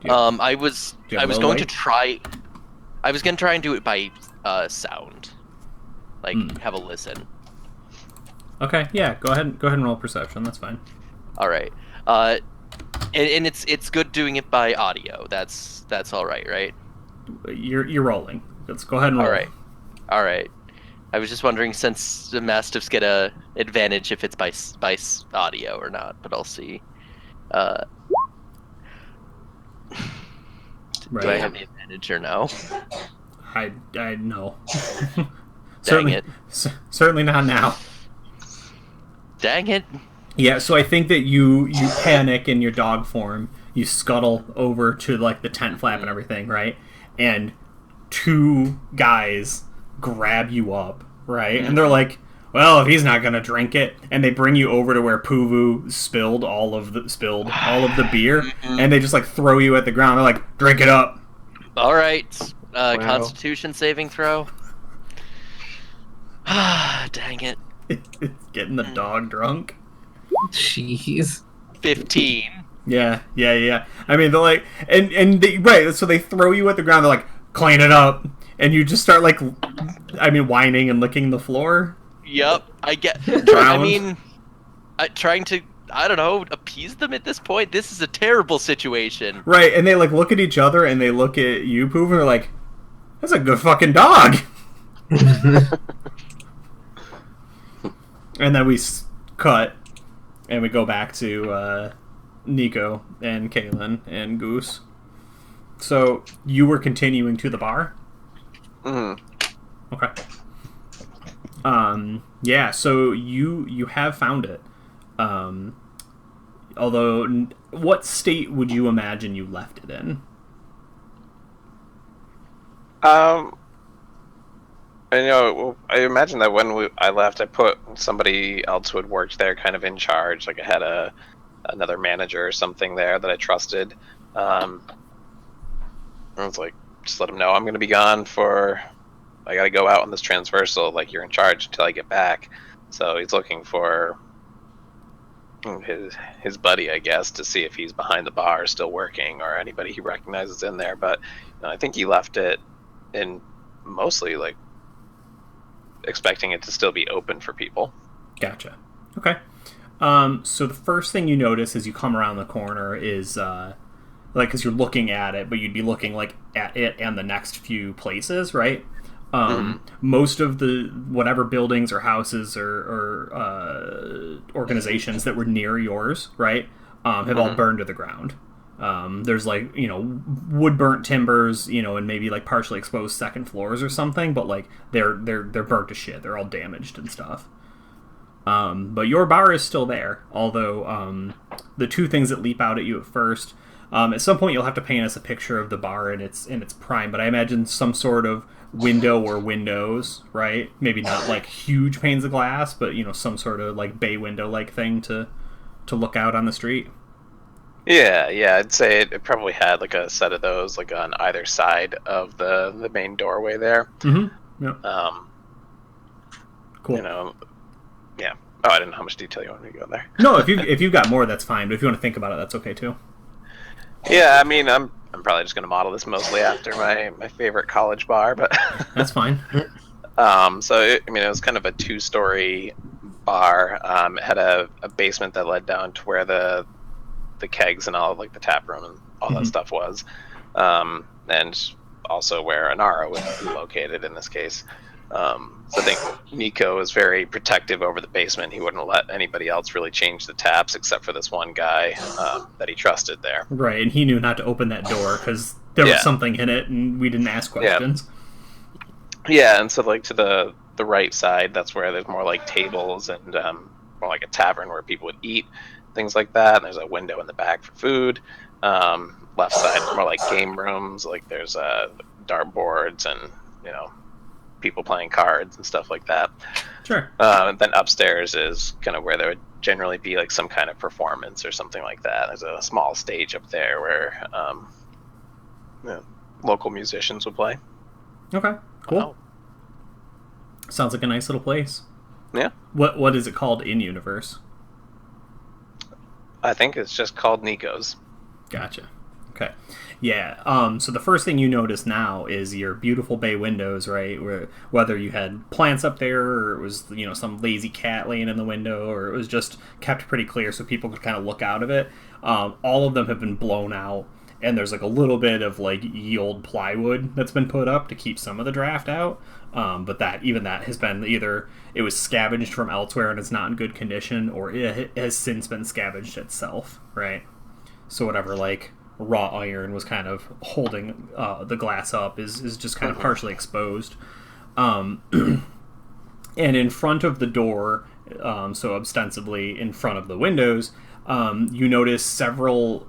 I was going to try and do it by sound. Like, have a listen. Okay, yeah, go ahead and roll perception, that's fine. Alright. And it's good doing it by audio. That's alright, right? You're rolling. Let's go ahead and roll. Alright. I was just wondering, since the Mastiffs get a advantage if it's by audio or not, but I'll see. Do I have the advantage or no? I no. Dang it. Certainly not now. Dang it. Yeah, so I think that you panic in your dog form. You scuttle over to, like, the tent flap and everything, right? And 2 guys grab you up, right? And they're like, well, if he's not gonna drink it, and they bring you over to where Puvu spilled all of the beer, and they just, like, throw you at the ground. They're like, drink it up. All right, Constitution saving throw. Dang it! Getting the dog drunk. Jeez. 15. Yeah. I mean, they're like, and they, right. So they throw you at the ground. They're like, clean it up. And you just start, like, whining and licking the floor. Yep, I get. Trying to, I don't know, appease them at this point. This is a terrible situation. Right, and they, like, look at each other and they look at you, Poof, and they're like, that's a good fucking dog. And then we cut, and we go back to Nico and Kaylin and Goose. So you were continuing to the bar? Okay. Yeah, so you have found it. Although, what state would you imagine you left it in? Um, and, I imagine that when I left, I put somebody else who had worked there kind of in charge. Like I had another manager or something there that I trusted. I was like, just let him know I'm going to be gone I got to go out on this transversal. Like, you're in charge until I get back. So he's looking for his buddy, I guess, to see if he's behind the bar still working or anybody he recognizes in there. But I think he left it in mostly like expecting it to still be open for people. Gotcha. Okay. So the first thing you notice as you come around the corner is because you're looking at it, but you'd be looking like at it and the next few places, right? Most of the whatever buildings or houses or organizations that were near yours, right, have all burned to the ground. There's like, wood burnt timbers, and maybe like partially exposed second floors or something, but like they're burnt to shit. They're all damaged and stuff. But your bar is still there, although the two things that leap out at you at first, at some point you'll have to paint us a picture of the bar in its prime, but I imagine some sort of window or windows, right? Maybe not like huge panes of glass, but some sort of like bay window like thing to look out on the street. Yeah, I'd say it probably had like a set of those like on either side of the main doorway there. Yeah. Cool. Yeah. Oh, I didn't know how much detail you want me to go there. No, if you've got more, that's fine. But if you want to think about it, that's okay too. Yeah, I mean, I'm probably just going to model this mostly after my favorite college bar, but that's fine. So it was kind of a 2-story bar. It had a basement that led down to where the kegs and all of like the tap room and all that stuff was, and also where Anara would be located in this case. So I think Nico was very protective over the basement. He wouldn't let anybody else really change the taps except for this one guy that he trusted there. Right, and he knew not to open that door because there was something in it and we didn't ask questions. Yeah, and so like to the right side, that's where there's more like tables and more like a tavern where people would eat, things like that. And there's a window in the back for food. Left side, more like game rooms, like there's dartboards and, people playing cards and stuff like that. Sure. And then upstairs is kind of where there would generally be like some kind of performance or something like that. There's a small stage up there where local musicians would play. Okay, cool. Wow. Sounds like a nice little place. Yeah. What is it called in universe? I think it's just called Nico's. Gotcha. Okay. Yeah. So the first thing you notice now is your beautiful bay windows, right? Whether you had plants up there, or it was some lazy cat laying in the window, or it was just kept pretty clear so people could kind of look out of it. All of them have been blown out, and there's like a little bit of like ye old plywood that's been put up to keep some of the draft out. But that has been either it was scavenged from elsewhere and it's not in good condition, or it has since been scavenged itself, right? So whatever like raw iron was kind of holding the glass up is just kind of partially exposed. And in front of the door, so ostensibly in front of the windows, you notice several,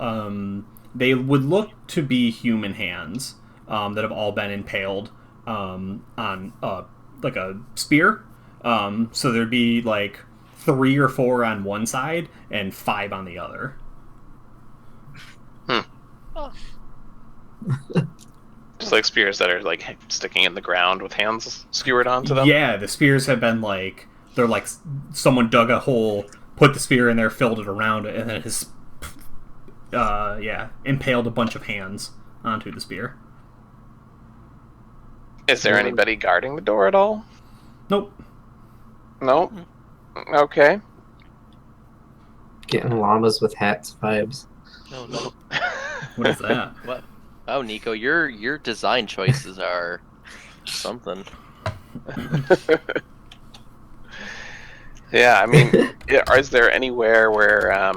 they would look to be human hands that have all been impaled on like a spear. So there'd be like 3 or 4 on one side and 5 on the other. Just like spears that are like sticking in the ground with hands skewered onto them. Yeah, the spears have been like they're like someone dug a hole, put the spear in there, filled it around it, and then has impaled a bunch of hands onto the spear. Is there anybody guarding the door at all? Nope. Nope. Okay. Getting llamas with hats vibes. Oh no. What is that? What? Oh, Nico, your design choices are something. Yeah, I mean, is there anywhere where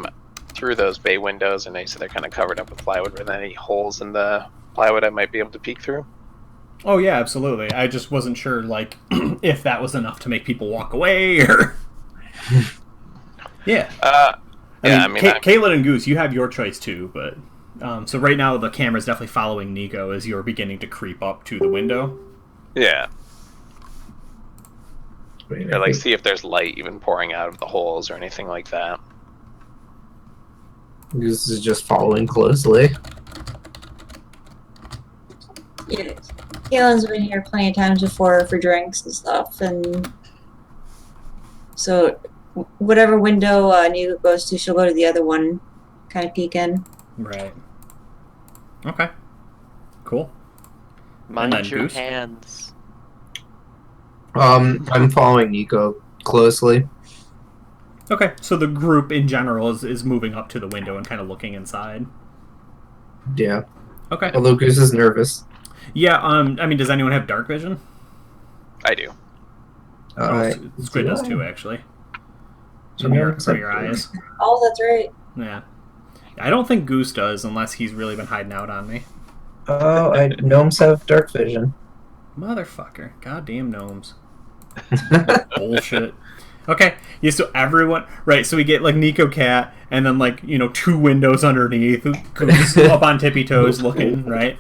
through those bay windows, and they said they're kind of covered up with plywood, are there any holes in the plywood I might be able to peek through? Oh yeah, absolutely. I just wasn't sure like if that was enough to make people walk away or. Yeah. I mean, Kaylin and Goose, you have your choice too, but So right now the camera's definitely following Nico as you're beginning to creep up to the window. Yeah. Wait, Or, like, see if there's light even pouring out of the holes or anything like that. This is just following closely. Yeah, Kaylin's been here plenty of times before for drinks and stuff, and so whatever window Nico goes to, she'll go to the other one, kind of peek in. Right. Okay. Cool. Mind then your Goose? hands. I'm following Nico closely. Okay, so the group in general is moving up to the window and kind of looking inside. Yeah. Okay. Although Goose is nervous. Yeah, I mean, does anyone have dark vision? I do. Squid does too, actually. Do From you your, know from your something? eyes. Oh, that's right. Yeah. I don't think Goose does, unless he's really been hiding out on me. Oh, gnomes have dark vision. Motherfucker. Goddamn gnomes. Bullshit. Okay, yeah, so everyone... Right, so we get, like, Nico Cat, and then, like, you know, 2 windows underneath, Goose up on tippy toes looking, right?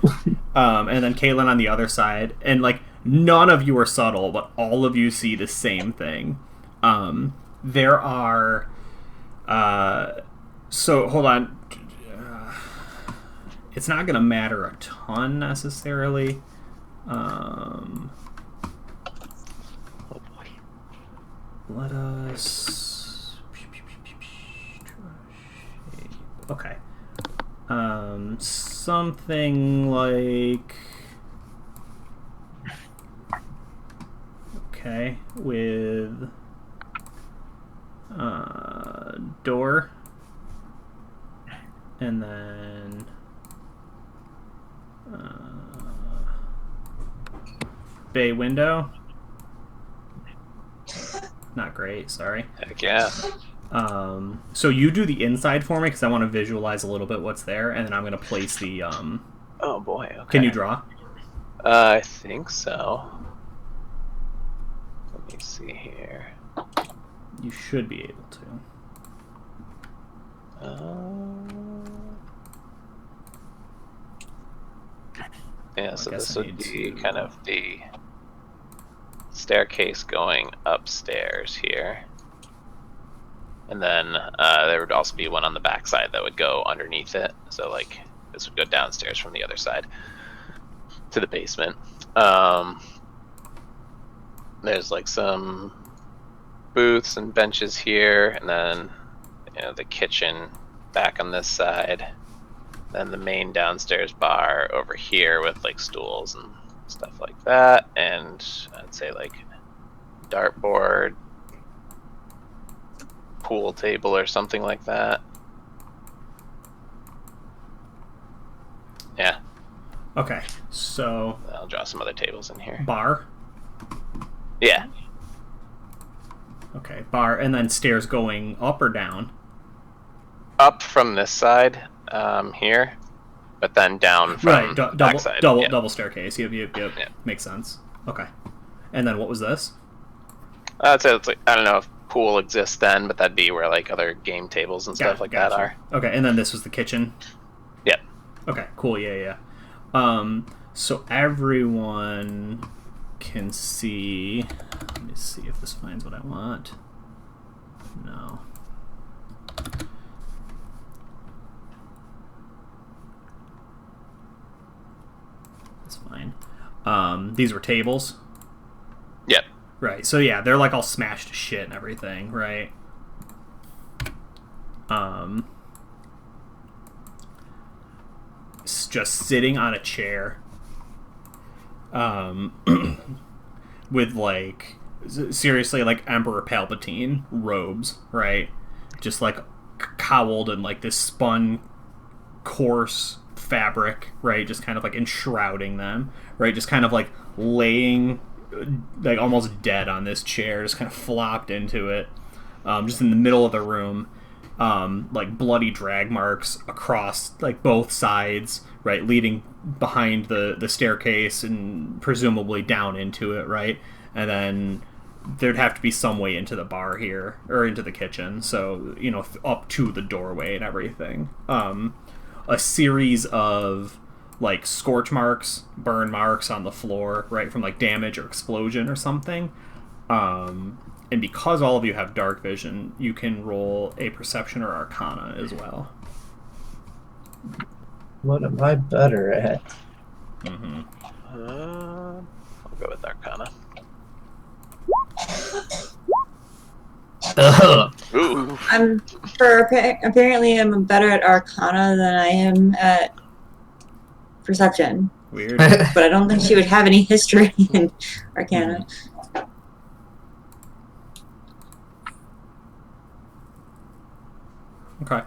And then Kaylin on the other side. And, like, none of you are subtle, but all of you see the same thing. There are... so, hold on. It's not going to matter a ton, necessarily. Oh boy. Let us... Okay. Something like... Okay, with... door. And then... bay window. Not great, sorry. Heck yeah. So you do the inside for me because I want to visualize a little bit what's there, and then I'm going to place the... Oh boy, okay. Can you draw? I think so. Let me see here. You should be able to. Yeah, so guess this I would need be to- kind of the staircase going upstairs here. And then there would also be one on the back side that would go underneath it. So, like, this would go downstairs from the other side to the basement. There's, like, some booths and benches here, and then, you know, the kitchen back on this side. Then the main downstairs bar over here with, like, stools and stuff like that. And I'd say, like, dartboard, pool table or something like that. Yeah, Okay, so... I'll draw some other tables in here. bar. Yeah. Okay, bar, and then stairs going up or down? Up from this side, here, but then down from Right, the back side. Yeah. double staircase. Yep. Yeah. Makes sense. Okay. And then what was this? I'd say it's like, I don't know if pool exists then, but that'd be where, like, other game tables and stuff like that Gotcha. are. Okay, and then this was the kitchen? Yep. Okay, cool, yeah. So everyone can see... Let me see if this finds what I want. No. That's fine. These were tables? Yep. Right, so yeah, they're like all smashed to shit and everything, right? It's just sitting on a chair. With, like, seriously, like, Emperor Palpatine robes, right? Just, like, cowled in, like, this spun, coarse fabric, right? Just kind of, like, enshrouding them, right? Just kind of, like, laying, like, almost dead on this chair, just kind of flopped into it, just in the middle of the room. Like, bloody drag marks across, like, both sides, right, leading behind the staircase and presumably down into it, right? And then there'd have to be some way into the bar here, or into the kitchen, so, you know, up to the doorway and everything. a series of like scorch marks, burn marks on the floor, right, from like damage or explosion or something. And because all of you have dark vision, you can roll a perception or arcana as well. What am I better at? I'll go with arcana. Ooh. Apparently I'm better at Arcana than I am at Perception. Weird. But I don't think she would have any history in Arcana. Okay.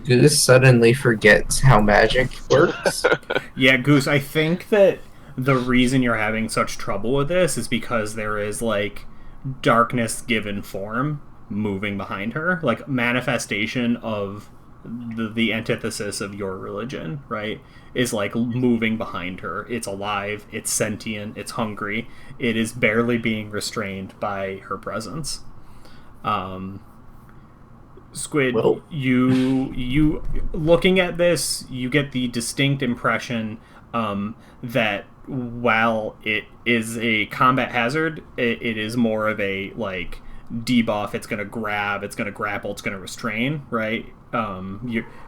Goose suddenly forgets how magic works. Yeah, Goose, I think that the reason you're having such trouble with this is because there is, like, darkness given form moving behind her. Like, manifestation of the antithesis of your religion, right, is, like, moving behind her. It's alive, it's sentient, it's hungry. It is barely being restrained by her presence. Squid, Well. you looking at this, you get the distinct impression that while it is a combat hazard, it is more of a, like, debuff. It's going to grab, it's going to grapple, it's going to restrain, right?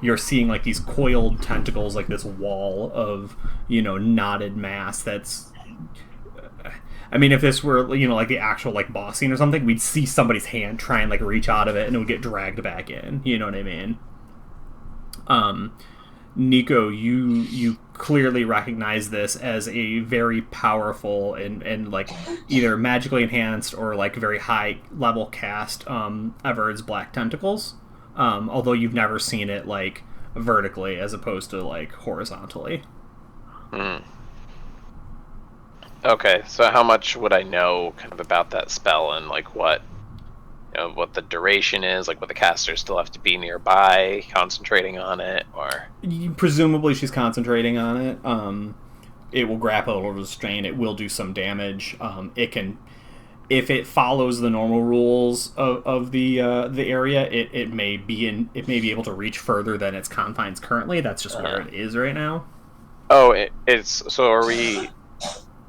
You're seeing, like, these coiled tentacles, like this wall of, knotted mass that's... I mean, if this were, like the actual, like, boss scene or something, we'd see somebody's hand try and, like, reach out of it and it would get dragged back in. You know what I mean? Nico, you clearly recognize this as a very powerful and like, either magically enhanced or, like, very high level cast Everard's Black Tentacles. Although you've never seen it, like, vertically as opposed to, like, horizontally. Okay, so how much would I know kind of about that spell and, like, what the duration is, like, what the casters still have to be nearby, concentrating on it, or... Presumably she's concentrating on it. It will grapple, it will restrain, it will do some damage. It can... If it follows the normal rules of the area, it may be able to reach further than its confines currently. That's just where it is right now. Oh, it's... So are we...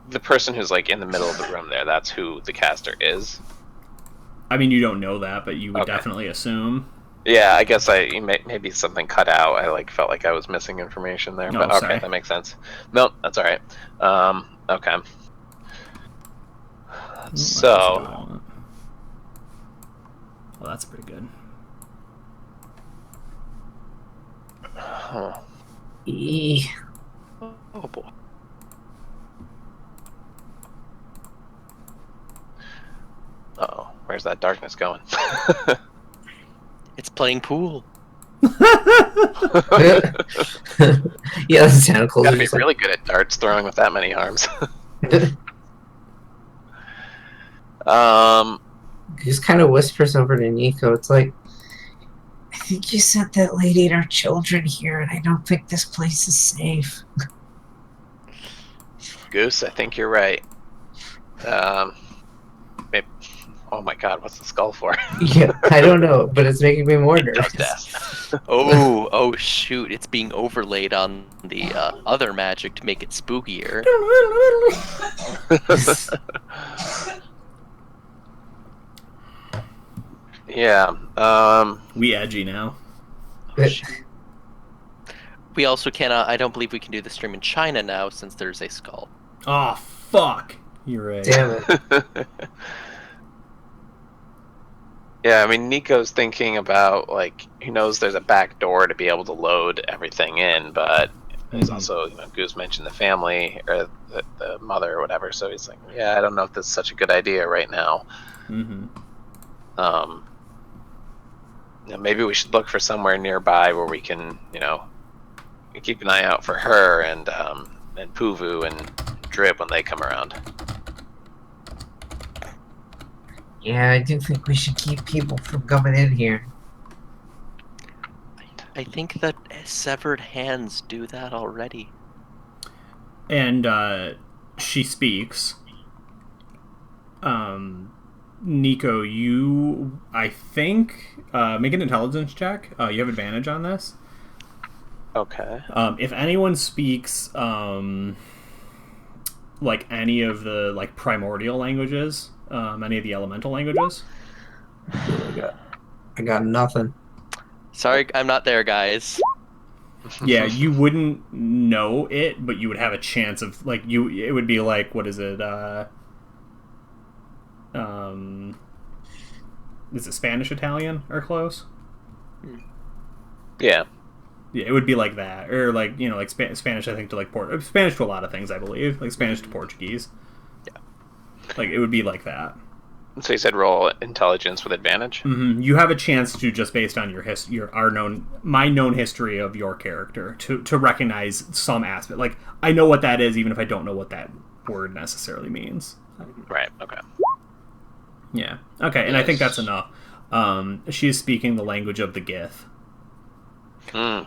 The person who's, like, in the middle of the room there, that's who the caster is? I mean, you don't know that, but you would definitely assume. Yeah, I guess maybe something cut out. I, like, felt like I was missing information there. But okay, sorry. that makes sense. No, that's all right. Okay. So... Well, that's pretty good. Huh. Oh, boy. Uh-oh, where's that darkness going? It's playing pool. Yeah, the tentacles Gotta are be just like... really good at darts throwing with that many arms. He just kind of whispers over to Nico. It's like, I think you sent that lady and her children here, and I don't think this place is safe. Goose, I think you're right. Maybe, oh my god, what's the skull for? Yeah, I don't know, but it's making me more It does nervous. that. Oh shoot! It's being overlaid on the other magic to make it spookier. Yeah. We edgy now. We also cannot. I don't believe we can do the stream in China now since there's a skull. Oh, fuck. You're right. Damn it. Yeah, I mean, Nico's thinking about, like, he knows there's a back door to be able to load everything in, but he's also, Goose mentioned the family, or the mother or whatever, so he's like, yeah, I don't know if this is such a good idea right now. Maybe we should look for somewhere nearby where we can, keep an eye out for her and Puvu and Drib when they come around. Yeah, I do think we should keep people from coming in here. I think that severed hands do that already. And she speaks. Nico, you, I think, make an intelligence check. You have advantage on this. Okay. If anyone speaks like any of the like primordial languages, any of the elemental languages. I got nothing. Sorry, I'm not there, guys. Yeah, you wouldn't know it, but you would have a chance of like you. It would be like, what is it? Is it Spanish, Italian, or close? Yeah. Yeah, it would be like that, or like like Spanish. I think to like Spanish to a lot of things. I believe like Spanish to Portuguese. Yeah, like it would be like that. So you said roll intelligence with advantage. Mm-hmm. You have a chance to just based on my known history of your character to recognize some aspect. Like I know what that is, even if I don't know what that word necessarily means. Right. Okay. Yeah. Okay, and I think that's enough. She is speaking the language of the Gith. You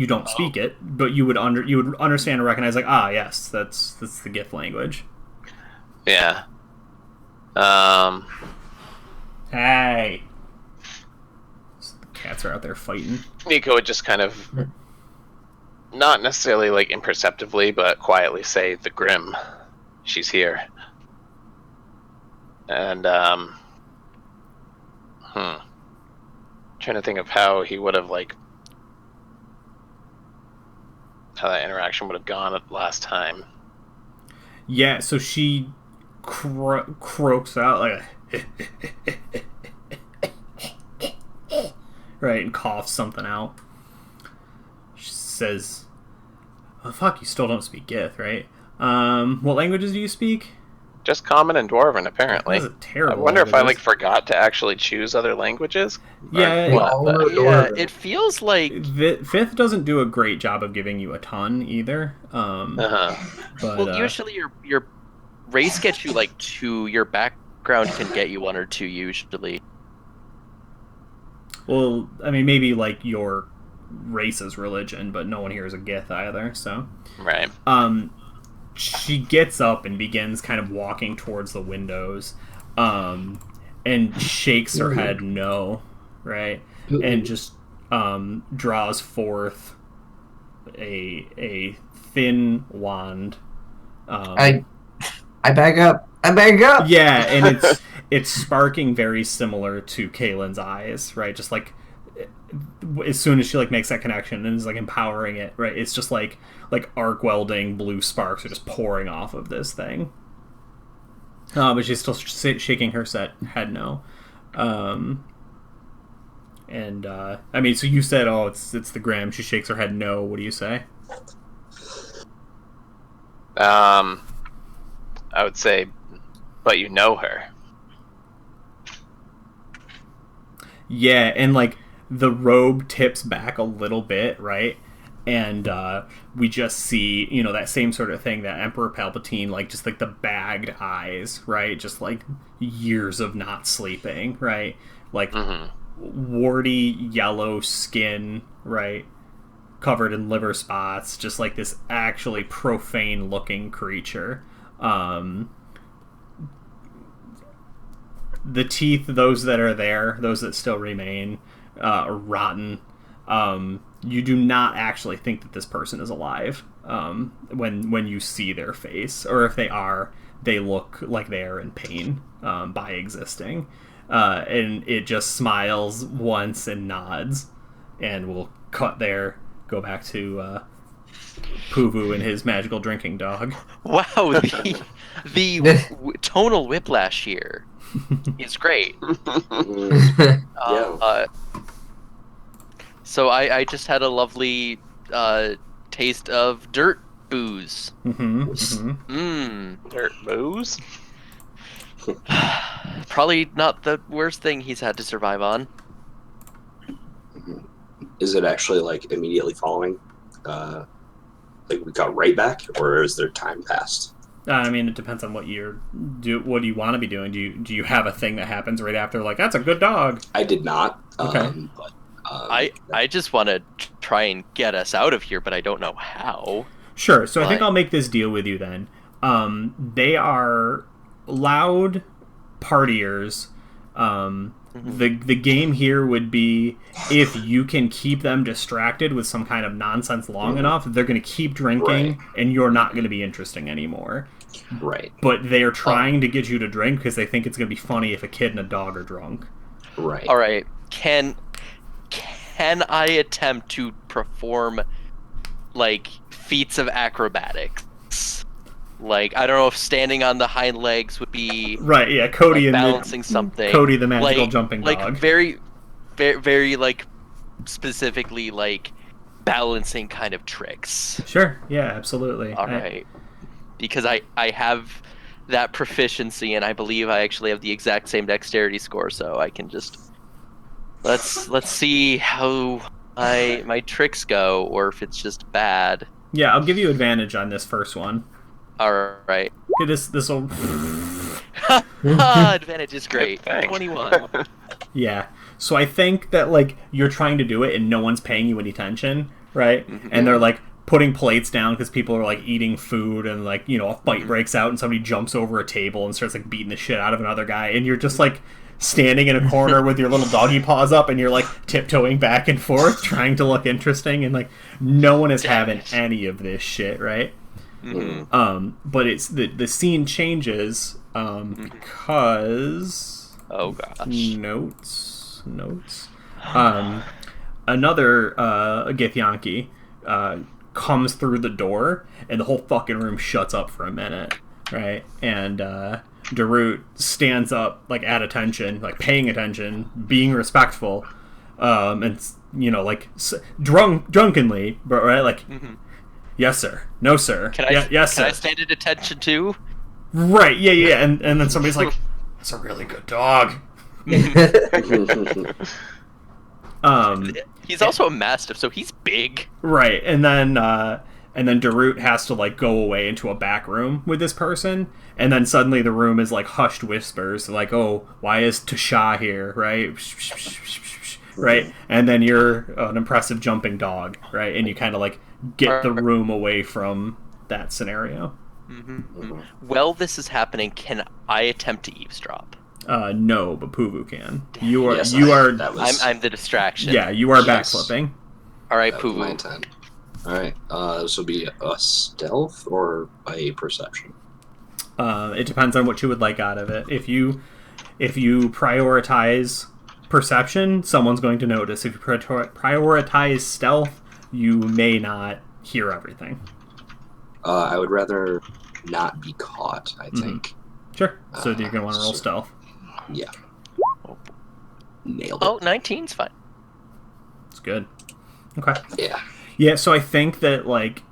don't speak it, but you would understand and recognize like yes, that's the Gith language. Yeah. Hey. The cats are out there fighting. Nico would just kind of, not necessarily like imperceptibly, but quietly say, "The Grim, she's here." And trying to think of how he would have how that interaction would have gone last time. Yeah, so she croaks out like right, and coughs something out. She says, "Oh fuck, you still don't speak Gith, right? What languages do you speak?" Just Common and Dwarven, apparently. That's a terrible. I wonder if I languages. forgot to actually choose other languages. Yeah, Yeah, it feels like Fifth doesn't do a great job of giving you a ton either. But well, usually your race gets you like 2. Your background can get you 1 or 2 usually. Well, I mean, maybe like your race's religion, but no one here is a Gith either. So right. She gets up and begins kind of walking towards the windows, and shakes her head no, right, and just draws forth a thin wand. I back up. I back up. Yeah, and it's sparking very similar to Kaylin's eyes, right? Just like as soon as she like makes that connection and is like empowering it, right? It's just like arc welding blue sparks are just pouring off of this thing. But she's still shaking her head no. And I mean, so you said, "Oh, it's the Grim." She shakes her head no. What do you say? I would say, but you know her. Yeah, and like the robe tips back a little bit, right? And we just see, that same sort of thing that Emperor Palpatine, like just like the bagged eyes, right? Just like years of not sleeping, right? Like warty yellow skin, right? Covered in liver spots, just like this actually profane looking creature. The teeth, those that are there, those that still remain, are rotten. You do not actually think that this person is alive when you see their face, or if they are, they look like they are in pain by existing. And it just smiles once and nods, and we'll cut there. Go back to Puvu and his magical drinking dog. Wow, the tonal whiplash here is great. So I just had a lovely taste of dirt booze. Dirt booze? Probably not the worst thing he's had to survive on. Is it actually like immediately following? Like we got right back, or is there time passed? I mean, it depends on what what do you want to be doing? Do you have a thing that happens right after? Like, that's a good dog. I did not. Okay. But, I just want to try and get us out of here, but I don't know how. Sure. So I think I'll make this deal with you then. They are loud partiers, The game here would be if you can keep them distracted with some kind of nonsense long enough, they're going to keep drinking, and you're not going to be interesting anymore. Right. But they are trying to get you to drink because they think it's going to be funny if a kid and a dog are drunk. Right. All right. Can I attempt to perform like feats of acrobatics? Like, I don't know if standing on the hind legs would be right. Yeah, Cody like, and balancing something. Cody, the magical like, jumping like dog. very, very, very like specifically like balancing kind of tricks. Sure. Yeah, absolutely. All right, because I have that proficiency, and I believe I actually have the exact same dexterity score, so I can just let's see how my tricks go, or if it's just bad. Yeah, I'll give you advantage on this first one. All right. Okay, this will. Advantage is great. Thanks. 21. Yeah. So I think that like you're trying to do it and no one's paying you any attention, right? And they're like putting plates down because people are like eating food, and like, you know, a fight breaks out and somebody jumps over a table and starts like beating the shit out of another guy, and you're just like standing in a corner with your little doggy paws up, and you're like tiptoeing back and forth trying to look interesting, and like no one is having any of this shit, right? But it's the scene changes because Oh gosh. notes. Another Githyanki comes through the door, and the whole fucking room shuts up for a minute, right? And Darut stands up, like at attention, like paying attention, being respectful, and you know, like drunkenly, but right, like. Yes, sir. No, sir. Yes, sir. Can I stand at attention too? Right. Yeah. And then somebody's like, "That's a really good dog." He's also a mastiff, so he's big. Right. And then Darut has to like go away into a back room with this person, and then suddenly the room is like hushed whispers, like, "Oh, why is Tasha here?" Right. Right. And then you're an impressive jumping dog, right? And you kind of like get the room away from that scenario. While this is happening, can I attempt to eavesdrop? No, but Puvu can. I'm the distraction. Yeah, you are backflipping. All right, That was my Puvu. intent. All right. This will be a stealth or a perception. It depends on what you would like out of it. If you prioritize perception, someone's going to notice. If you prioritize stealth, you may not hear everything. I would rather not be caught, I think. Sure. So you're going to want to roll stealth. Yeah. Nailed it. Oh, 19's fine. It's good. Okay. Yeah. Yeah, so I think that, like,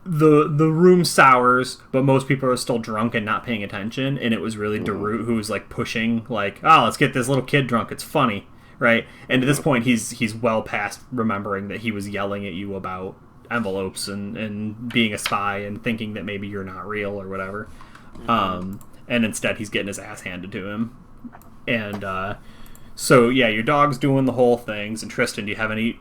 the room sours, but most people are still drunk and not paying attention, and it was really Darut who was, like, pushing, like, oh, let's get this little kid drunk, it's funny, right? And at this point, he's well past remembering that he was yelling at you about envelopes and being a spy and thinking that maybe you're not real or whatever. And instead, he's getting his ass handed to him. And, so, yeah, your dog's doing the whole things, and Tristan, do you have any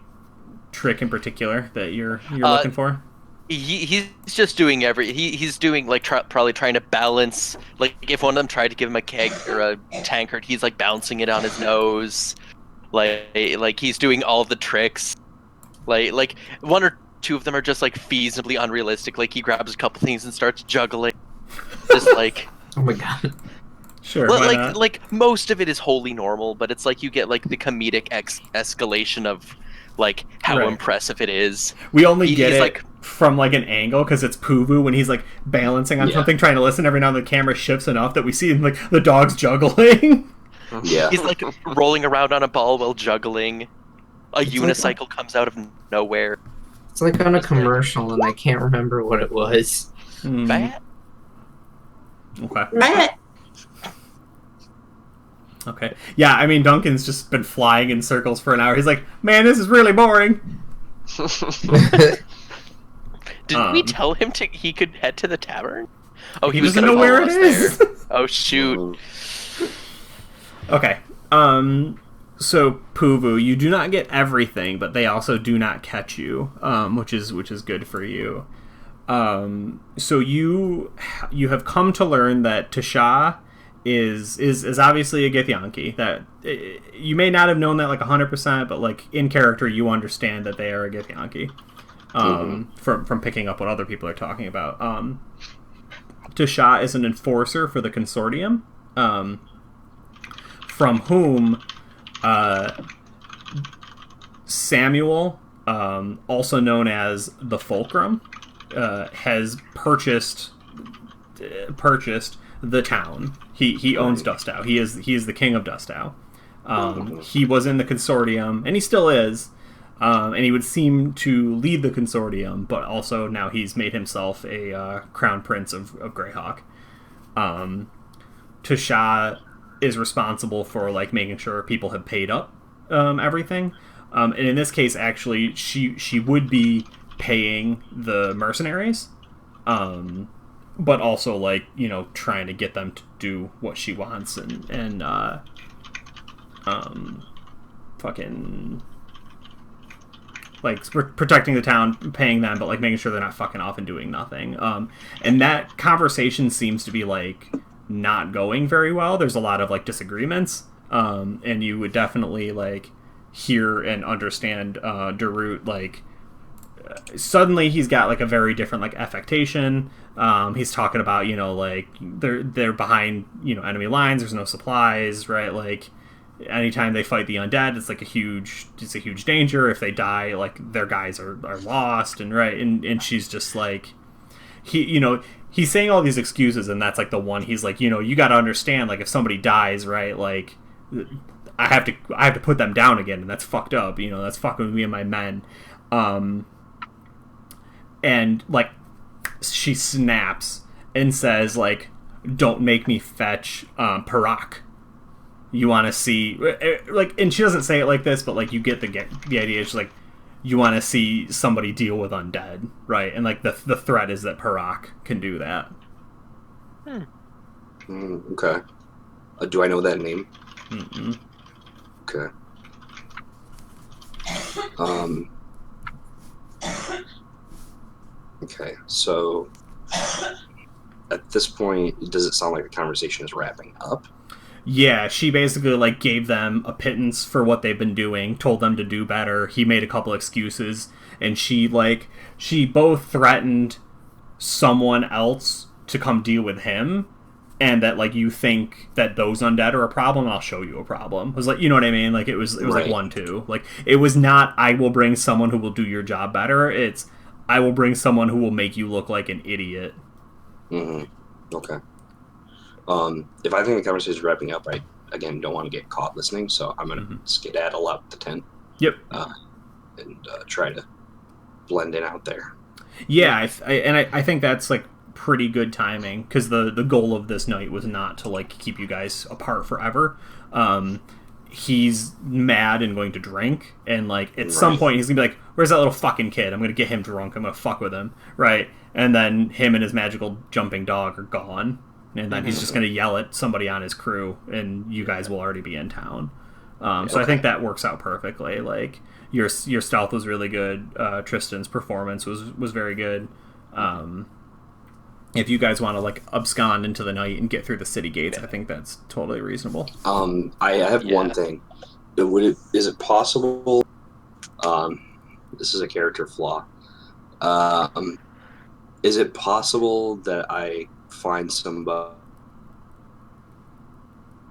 trick in particular that you're looking for? He's just doing he's doing like probably trying to balance, like if one of them tried to give him a keg or a tankard, he's like bouncing it on his nose, like he's doing all the tricks, like one or two of them are just like feasibly unrealistic, like he grabs a couple things and starts juggling, just like Oh my god. Sure. like most of it is wholly normal, but it's like you get like the comedic escalation of like how Right. impressive it is. We only get he's it like- from like an angle because it's Puvu when he's like balancing on Yeah. something, trying to listen. Every now and then the camera shifts enough that we see him, like the dog's juggling. Yeah. He's like rolling around on a ball while juggling. A It's like- unicycle comes out of nowhere. It's like on a commercial, and I can't remember what it was. Fat. Okay. Right. Okay. Yeah, I mean Duncan's just been flying in circles for an hour. He's like, man, this is really boring. Didn't we tell him he could head to the tavern? Oh, He was doesn't gonna know where follow it us is. there. Oh shoot. Okay. So Puvu, you do not get everything, but they also do not catch you, which is good for you. So you have come to learn that Tasha is obviously a Githyanki. That you may not have known that like 100%, but like in character, you understand that they are a Githyanki from picking up what other people are talking about. Tasha is an enforcer for the consortium, from whom Samuel, also known as the Fulcrum, has purchased the town. He owns Dustow. He is the king of Dustow. He was in the consortium, and he still is. And he would seem to lead the consortium, but also now he's made himself a crown prince of Greyhawk. Tasha is responsible for like making sure people have paid up everything. And in this case, actually, she would be paying the mercenaries, but also like trying to get them to do what she wants and fucking like protecting the town, paying them, but like making sure they're not fucking off and doing nothing. And that conversation seems to be like not going very well. There's a lot of like disagreements, and you would definitely like hear and understand Darut like suddenly he's got like a very different like affectation. He's talking about like they're behind enemy lines. There's no supplies, right? Like anytime they fight the undead, it's a huge danger. If they die, like their guys are lost, and right, and she's just like he's saying all these excuses, and that's like the one he's like you got to understand, like if somebody dies, right, like I have to put them down again, and that's fucked up. That's fucking with me and my men. And like she snaps and says like, "Don't make me fetch Parak. You want to see like," and she doesn't say it like this, but like you get the idea. It's like you want to see somebody deal with undead, right? And like the threat is that Parak can do that. Okay. Do I know that name? Mm-mm. Okay. Okay, so at this point, does it sound like the conversation is wrapping up? Yeah, she basically like gave them a pittance for what they've been doing, told them to do better. He made a couple excuses, and she both threatened someone else to come deal with him, and that like you think that those undead are a problem, I'll show you a problem. It was like, you know what I mean? Like it was Right. like 1-2. Like it was not I will bring someone who will do your job better. It's I will bring someone who will make you look like an idiot. Mm-hmm. Okay. If I think the conversation is wrapping up, I again don't want to get caught listening, so I'm gonna skedaddle out the tent. Yep. And try to blend in out there. Yeah, I think that's like pretty good timing, because the goal of this night was not to like keep you guys apart forever. He's mad and going to drink, and like at some point he's gonna be like, "Where's that little fucking kid? I'm gonna get him drunk. I'm gonna fuck with him," right? And then him and his magical jumping dog are gone, and then he's just gonna yell at somebody on his crew, and you guys will already be in town. So I think that works out perfectly. Like your stealth was really good. Tristan's performance was very good. If you guys want to like abscond into the night and get through the city gates, I think that's totally reasonable. I have one thing. Is it possible? This is a character flaw. Is it possible that I find somebody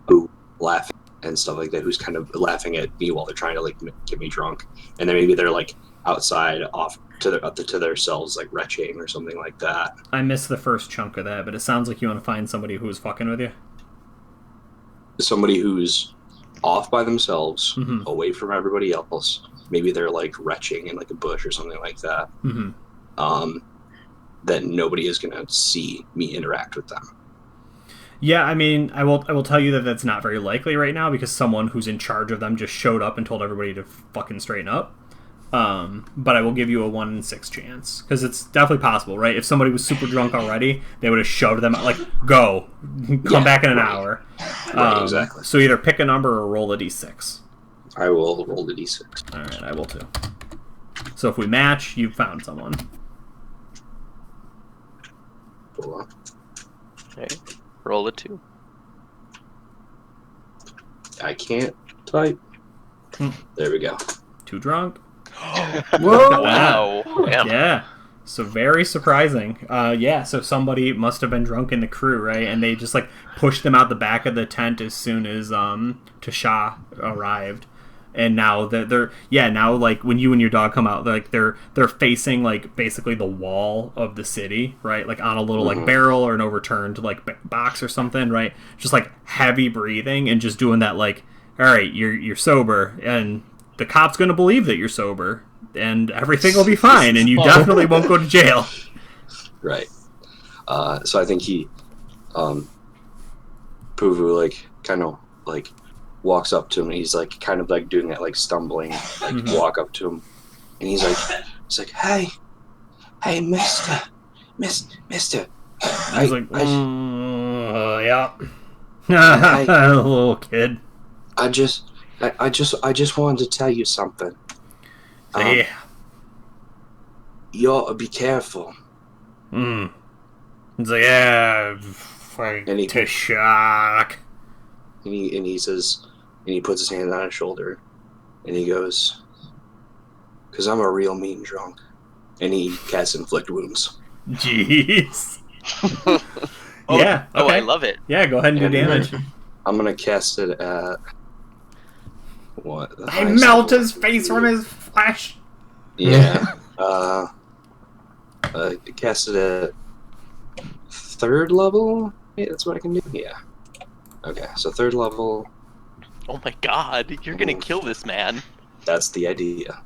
who laughing and stuff like that, who's kind of laughing at me while they're trying to like get me drunk, and then maybe they're like outside off to themselves, like retching or something like that? I missed the first chunk of that, but it sounds like you want to find somebody who's fucking with you. Somebody who's off by themselves, away from everybody else. Maybe they're like retching in like a bush or something like that. That nobody is gonna see me interact with them. Yeah, I mean, I will tell you that that's not very likely right now, because someone who's in charge of them just showed up and told everybody to fucking straighten up. But I will give you a 1 in 6 chance, because it's definitely possible, right? If somebody was super drunk already, they would have shoved them like, "Go, come back in an hour." Right, exactly. So either pick a number or roll a d6. I will roll the d6. All right, I will too. So if we match, you've found someone. Hold on. Okay. Roll a 2. I can't type. There we go. Too drunk. Whoa! Wow. Damn. Yeah. So very surprising. So somebody must have been drunk in the crew, right? And they just like pushed them out the back of the tent as soon as Tasha arrived. And now they're now like when you and your dog come out, they're facing like basically the wall of the city, right? Like on a little like barrel or an overturned like box or something, right? Just like heavy breathing and just doing that like, all right, you're sober, and the cop's gonna believe that you're sober, and everything will be fine, and you definitely won't go to jail. Right. So I think he, Puvu, like kind of like walks up to him, and he's like kind of like doing that like stumbling like walk up to him, and he's like hey mister I was like yeah little kid. I just wanted to tell you something. Yeah. You ought to be careful. He's like, yeah, to shock. And he says, and he puts his hand on his shoulder, and he goes, "'Cause I'm a real mean drunk." And he casts inflict wounds. Jeez. Oh, yeah. Okay. Oh, I love it. Yeah, go ahead and do damage. I'm gonna cast it at what? I melt his face from his flesh. Yeah. Cast it at 3rd level. Yeah, that's what I can do. Yeah. Okay, so 3rd level. Oh my god, you're gonna kill this man. That's the idea.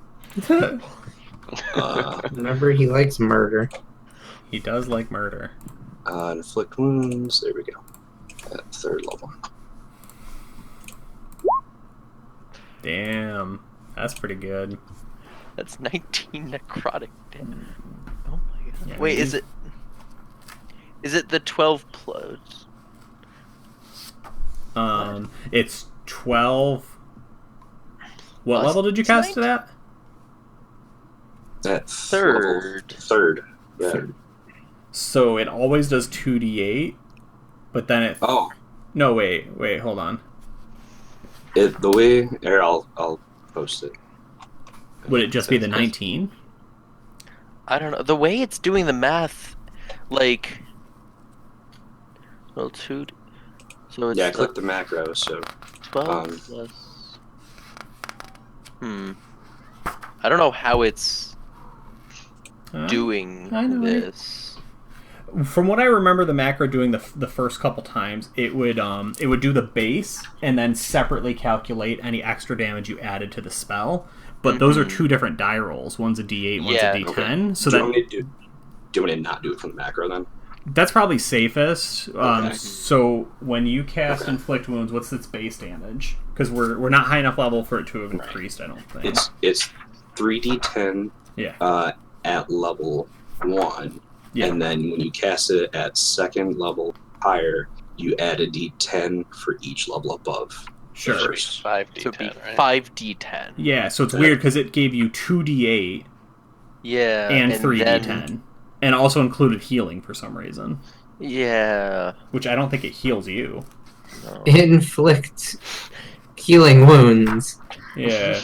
Remember, he likes murder. He does like murder. Inflict wounds. There we go. At 3rd level. Damn, that's pretty good. That's 19 necrotic damage. Oh my god. Yeah, Wait, is it the 12 plus? It's 12. What Plus level did you cast it 19? at? At 3rd. 3rd. Yeah. So it always does 2d8, but then it. Oh. No, wait, hold on. The way here, I'll post it. Would it just be the 19? I don't know. The way it's doing the math, like, well, 2. So it's Yeah, click the macro. So 12 plus. I don't know how it's doing I know. this. From what I remember, the macro doing the first couple times, it would do the base and then separately calculate any extra damage you added to the spell. But those are two different die rolls. One's a D8, one's a D10. Okay. So do you want me to not do it from the macro then? That's probably safest. Okay. So when you cast inflict wounds, what's its base damage? Because we're not high enough level for it to have increased. I don't think it's 3d10. Yeah. At level 1. Yeah. And then when you cast it at 2nd level higher, you add a d10 for each level above. Sure. First. 5d10, So it'd be right? 5d10. Yeah. So it's weird because it gave you 2d8 Yeah. and 3d10, then- and also included healing for some reason. Yeah. Which I don't think it heals you. No. Inflict healing wounds. Yeah.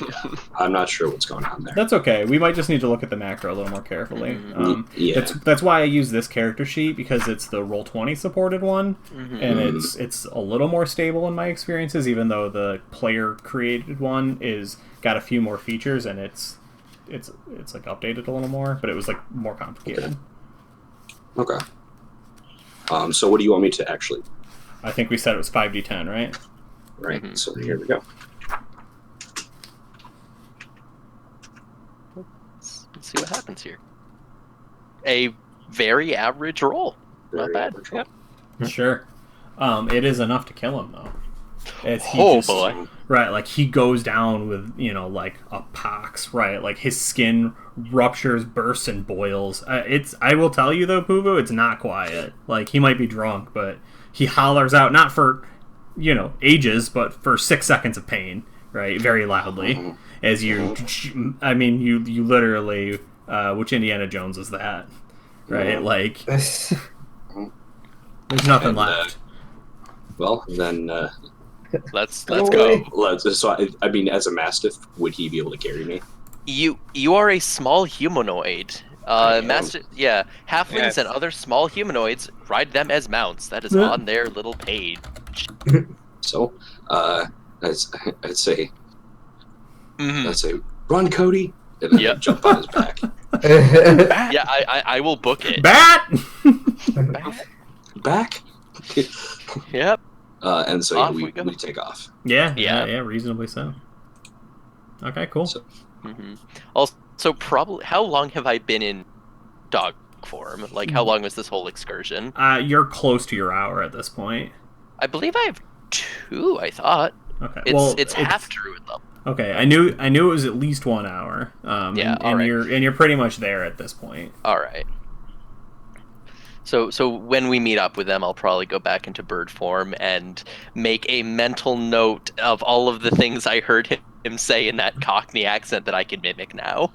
I'm not sure what's going on there. That's okay. We might just need to look at the macro a little more carefully. Yeah. That's why I use this character sheet, because it's the Roll20 supported one, and it's a little more stable in my experiences, even though the player created one is got a few more features and it's like updated a little more, but it was like more complicated. Okay. So what do you want me to actually? I think we said it was 5d10, right? Right. So here we go. Let's see what happens here. A very average roll. Not bad. Yep. Sure. It is enough to kill him though. Boy. Right, like he goes down with, like a pox, right? Like his skin ruptures, bursts, and boils. I will tell you though, Puvu, it's not quiet. Like he might be drunk, but he hollers out not for, ages, but for 6 seconds of pain, right? Very loudly. As you literally, which Indiana Jones is that? Right? Like, there's nothing left. Well, then Let's Go go. away. So I mean, as a mastiff, would he be able to carry me? You are a small humanoid. I am. Halflings Yes. and other small humanoids ride them as mounts. That is Yeah. on their little page. So, I'd say, Mhm. I'd say, run, Cody, and then Yep. jump on his back. Yeah, I will book it. Bat. Back. Yep. And so Off we we go. take off. Yeah, Yeah. reasonably so. Okay, cool. So- hmm Also, probably, how long have I been in dog form? Like, how long was this whole excursion? You're close to your hour at this point. I believe I have 2. I thought Okay. it's half druid level. Okay, I knew it was at least 1 hour. Yeah, and alright. you're pretty much there at this point. All right. So when we meet up with them, I'll probably go back into bird form and make a mental note of all of the things I heard him say in that Cockney accent that I can mimic now.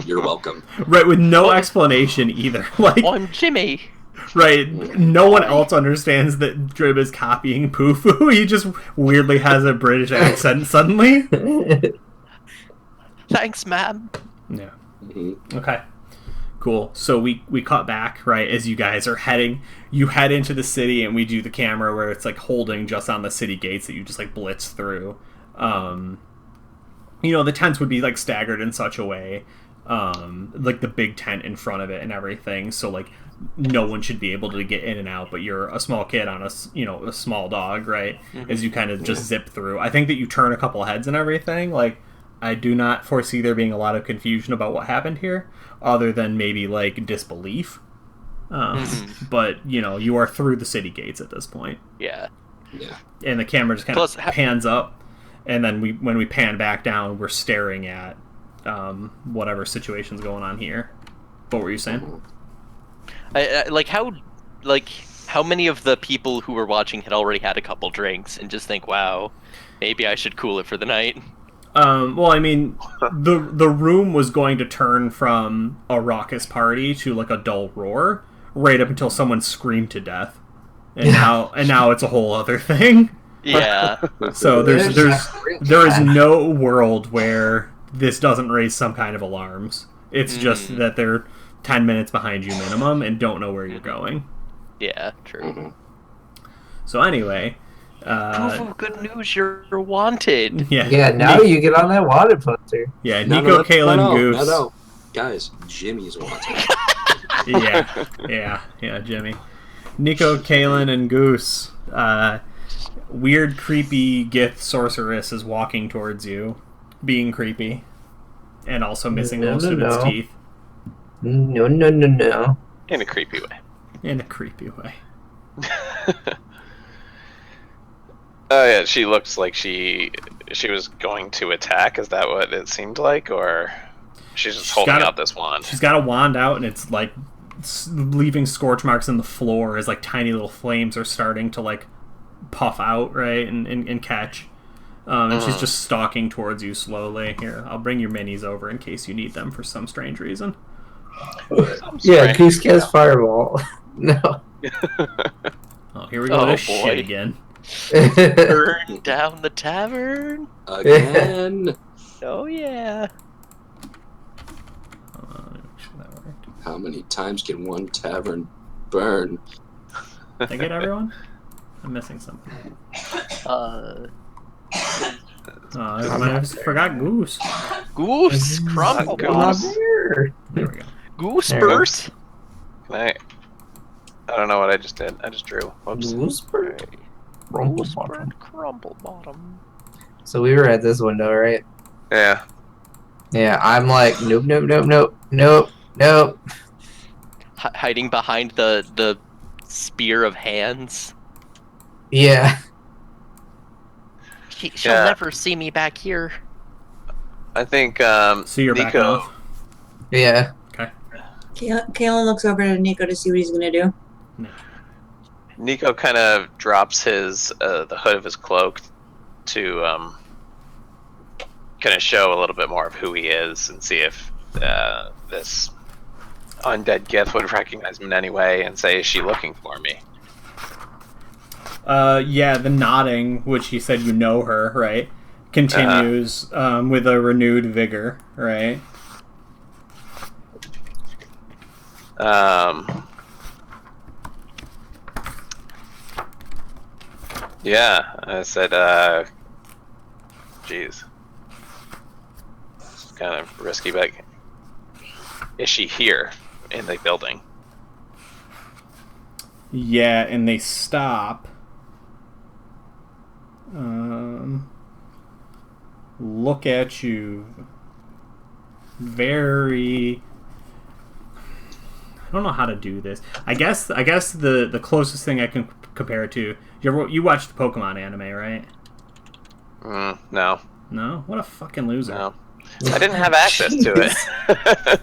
You're welcome. Right, with no explanation either. Like, Oh, I'm Jimmy. right, no one else understands that Drib is copying Poo-Foo. He just weirdly has a British accent suddenly. Thanks, ma'am. Yeah. Mhm. Okay. Cool. So we cut back, right, as you guys are heading. You head into the city, and we do the camera where it's like holding just on the city gates that you just like blitz through. The tents would be like staggered in such a way, like the big tent in front of it and everything. So like no one should be able to get in and out, but you're a small kid on a small dog, right? Mhm. As you kind of just zip through. I think that you turn a couple heads and everything. Like, I do not foresee there being a lot of confusion about what happened here, other than maybe like disbelief. But you are through the city gates at this point, Yeah. Yeah. and the camera just kind Plus, of pans up, and then when we pan back down, we're staring at whatever situation's going on here. What were you saying? How many of the people who were watching had already had a couple drinks and just think, wow, maybe I should cool it for the night? Well, I mean, the room was going to turn from a raucous party to like a dull roar right up until someone screamed to death, and now it's a whole other thing. Yeah. So there is no world where this doesn't raise some kind of alarms. It's just that they're 10 minutes behind you minimum and don't know where you're going. Yeah, true. Mhm. So anyway, Proof of good news, you're wanted. Yeah, now you get on that wanted poster. Yeah, No, Nico, no, Kalen, no, Goose. No. Guys, Jimmy's wanted. Yeah, Jimmy. Nico, Kalen, and Goose. Weird, creepy Gith sorceress is walking towards you, being creepy, and also missing most of its teeth. No. In a creepy way. In a creepy way. Oh yeah, she looks like she was going to attack. Is that what it seemed like, or she's just holding out this wand? She's got a wand out, and it's like leaving scorch marks in the floor as like tiny little flames are starting to like puff out, right, and catch. And she's just stalking towards you slowly. Here, I'll bring your minis over in case you need them for some strange reason. Yeah, Goose cast fireball. No. Oh, here we go. Oh, This shit boy. again. Burn down the tavern. Again. Oh yeah. Make sure that worked. How many times can one tavern burn? Did I get everyone? I'm missing something. I forgot Goose. Goose crumble bottom. There we go. Goose There we go. burst. I don't know what I just did. I just drew. Whoops. Goose burst crumble bottom. So we were at this window, right? Yeah. Yeah, I'm like, nope. Hiding behind the spear of hands. Yeah. She'll Yeah. never see me back here. I think So you're back Nico. off. Yeah. Okay. Kayla looks over to Nico to see what he's gonna do. Nico kind of drops his the hood of his cloak to kind of show a little bit more of who he is and see if this undead Gith would recognize him in any way and say, "Is she looking for me?" Yeah, the nodding, which he said you know her, right, continues with a renewed vigor, right? Yeah, I said, geez. It's kind of risky, but is she here in the building? Yeah, and they stop. Look at you. Very... I don't know how to do this. I guess the closest thing I can compare it to... You watched the Pokemon anime, right? No. No? What a fucking loser. No. I didn't have access to it.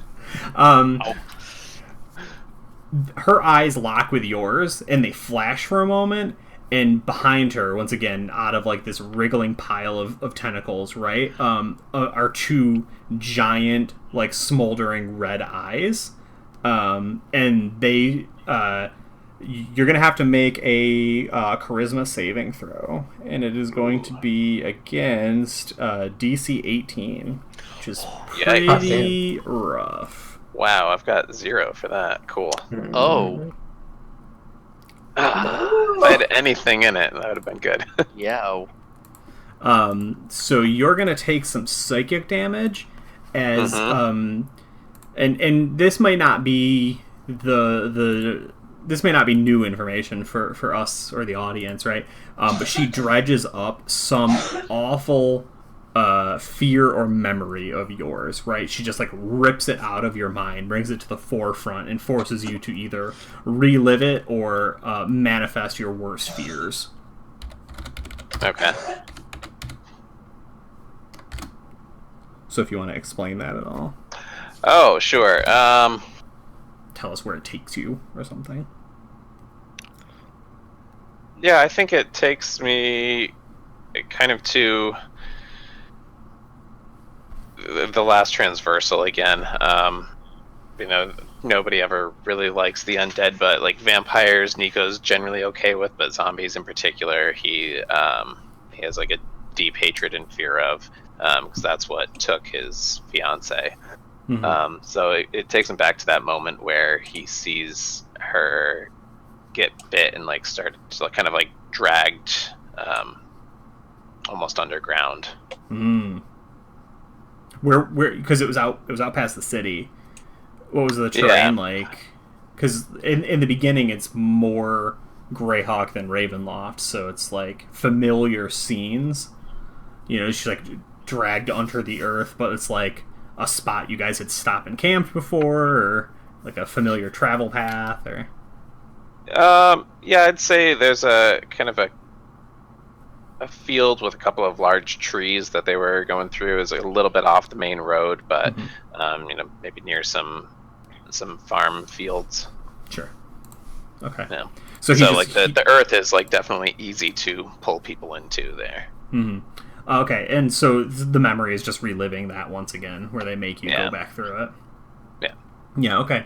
Her eyes lock with yours, and they flash for a moment, and behind her, once again, out of like this wriggling pile of tentacles, right, are two giant, like, smoldering red eyes. And they... you're going to have to make a charisma saving throw, and it is going to be against DC 18, which is pretty rough. Wow, I've got 0 for that. Cool. Oh. If I had anything in it, that would have been good. Yeah. So you're going to take some psychic damage as... and this might not be this may not be new information for us or the audience, right? But she dredges up some awful fear or memory of yours, right? She just like rips it out of your mind, brings it to the forefront, and forces you to either relive it or manifest your worst fears. Okay. So if you want to explain that at all. Oh, sure. Tell us where it takes you or something. Yeah, I think it takes me kind of to the last transversal again. Nobody ever really likes the undead, but like vampires, Nico's generally okay with, but zombies in particular, he has like a deep hatred and fear of, because that's what took his fiance. Mm-hmm. So it takes him back to that moment where he sees her get bit and like started to kind of like dragged almost underground. Where because it was out past the city. What was the terrain like? Because in the beginning it's more Greyhawk than Ravenloft, so it's like familiar scenes. She's like dragged under the earth, but it's like a spot you guys had stopped and camped before, or like a familiar travel path, or... Yeah, I'd say there's a kind of a field with a couple of large trees that they were going through. Is a little bit off the main road, but maybe near some farm fields. Sure. Okay. Yeah. So the earth is like definitely easy to pull people into there. Mm-hmm. Okay, and so the memory is just reliving that once again, where they make you go back through it. Yeah. Yeah. Okay.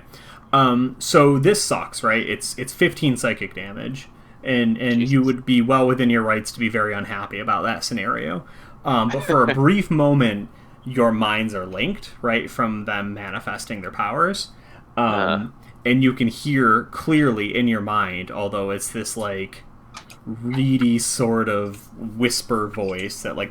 So this sucks, right? It's 15 psychic damage, and you would be well within your rights to be very unhappy about that scenario. But for a brief moment, your minds are linked, right, from them manifesting their powers, and you can hear clearly in your mind, although it's this like reedy sort of whisper voice that like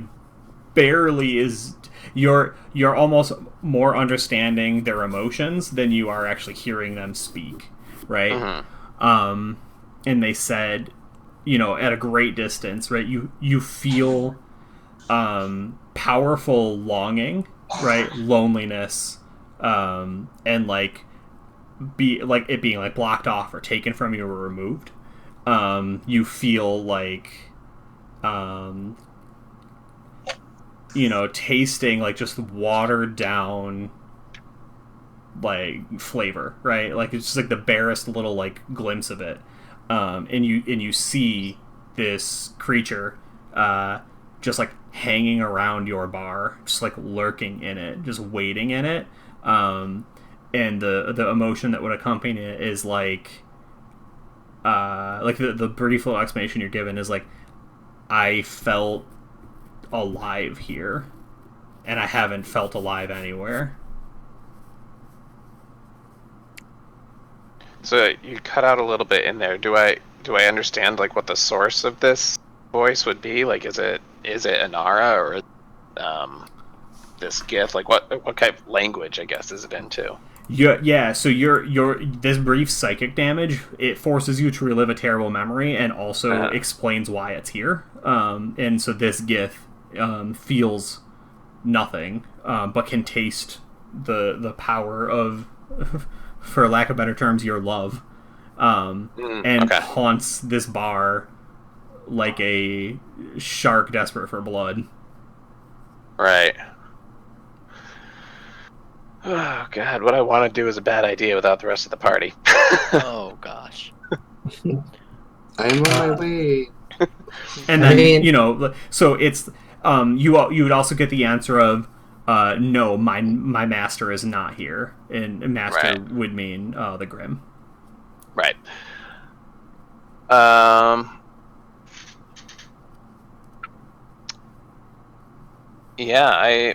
barely is... You're almost more understanding their emotions than you are actually hearing them speak, right? And they said, at a great distance, right, you feel powerful longing, right, loneliness, and like it being like blocked off or taken from you or removed. You feel like tasting like just watered down like flavor, right? Like it's just like the barest little like glimpse of it. And you see this creature just like hanging around your bar, just like lurking in it, just waiting in it. And the emotion that would accompany it is like like the brief little explanation you're given is like, I felt alive here, and I haven't felt alive anywhere. So you cut out a little bit in there. Do I understand like what the source of this voice would be? Like, is it Inara or this gift? Like, what kind of language, I guess, is it into? Yeah. So your this brief psychic damage, it forces you to relive a terrible memory and also explains why it's here. And so this gif feels nothing, but can taste the power of, for lack of better terms, your love, and haunts this bar like a shark desperate for blood. Right. Oh god, what I want to do is a bad idea without the rest of the party. Oh gosh. I'm on my way. And then so it's you would also get the answer of no, my master is not here, and master would mean the Grim. Right. Yeah,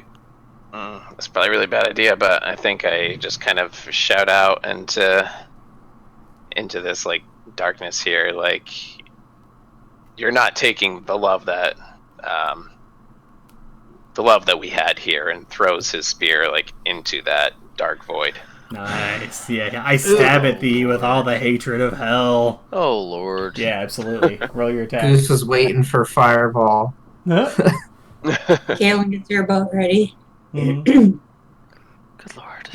it's probably a really bad idea, but I think I just kind of shout out into this like darkness here, like, you're not taking the love that we had here, and throws his spear like into that dark void. Nice. Yeah, I stab at thee with all the hatred of hell. Oh lord. Yeah, absolutely. Roll your attack. Goose was waiting for fireball. Kaylin gets your boat ready. Mm-hmm. Good lord.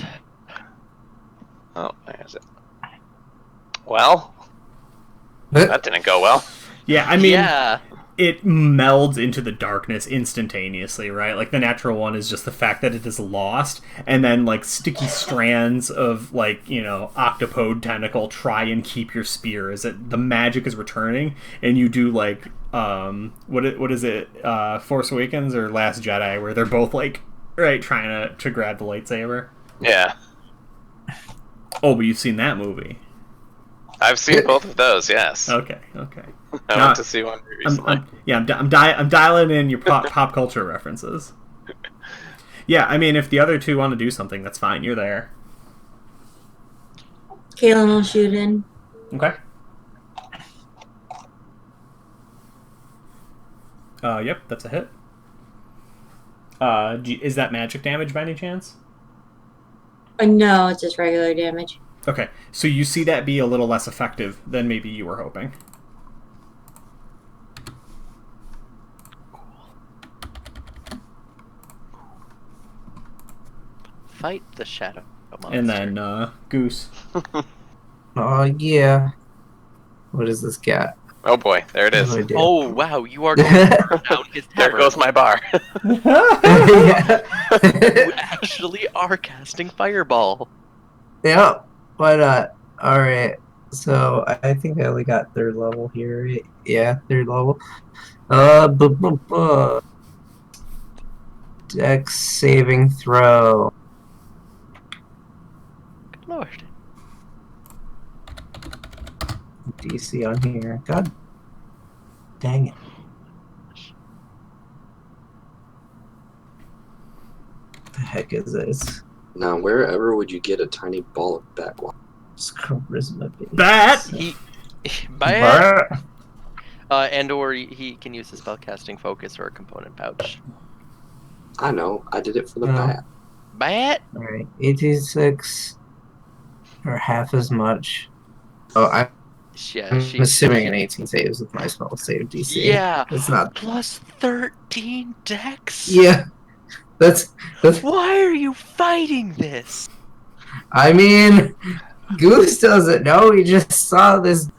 Oh, there's it. Well, that didn't go well. Yeah, I mean, yeah. It melds into the darkness instantaneously, right? Like, the natural one is just the fact that it is lost, and then, like, sticky strands of, like, octopode tentacle try and keep your spear as the magic is returning, and you do, like, what is it, Force Awakens or Last Jedi, where they're both, like, right, trying to grab the lightsaber? Yeah. Oh, but you've seen that movie. I've seen both of those, yes. Okay. I went to see one recently. I'm dialing in your pop culture references. Yeah, I mean, if the other two want to do something, that's fine. You're there. Kaylin will shoot in. Okay. Yep, that's a hit. Is that magic damage by any chance? No, it's just regular damage. Okay, so you see that be a little less effective than maybe you were hoping. Fight the shadow monster. And then, Goose. Oh, yeah. What does this got? Oh boy, there it is. Oh wow, you are going down his There goes my bar. You actually are casting fireball. Yep. Why not? Alright. So, I think I only got 3rd level here. Right? Yeah, 3rd level. Dex saving throw. Good lord. DC on here. God dang it. What the heck is this? Now, wherever would you get a tiny ball of bat water? It's charisma. Bat! Bat! And or he can use the spellcasting focus or a component pouch. I know. I did it for the bat. Bat? Alright, 86 or half as much. Oh, I'm assuming an 18 saves with my spell save DC. Yeah. It's not plus 13 dex? Yeah. That's Why are you fighting this? I mean, Goose doesn't know. He just saw this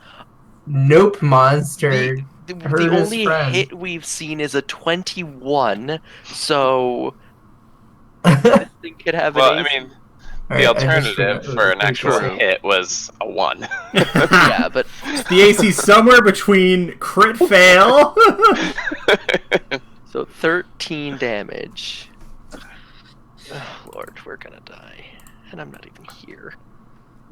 nope monster. The only hit we've seen is a 21, so this thing could have well, an I mean, the alternative for an actual hit was a 1. Yeah, but the AC somewhere between crit fail. So 13 damage. Oh, Lord, we're gonna die. And I'm not even here.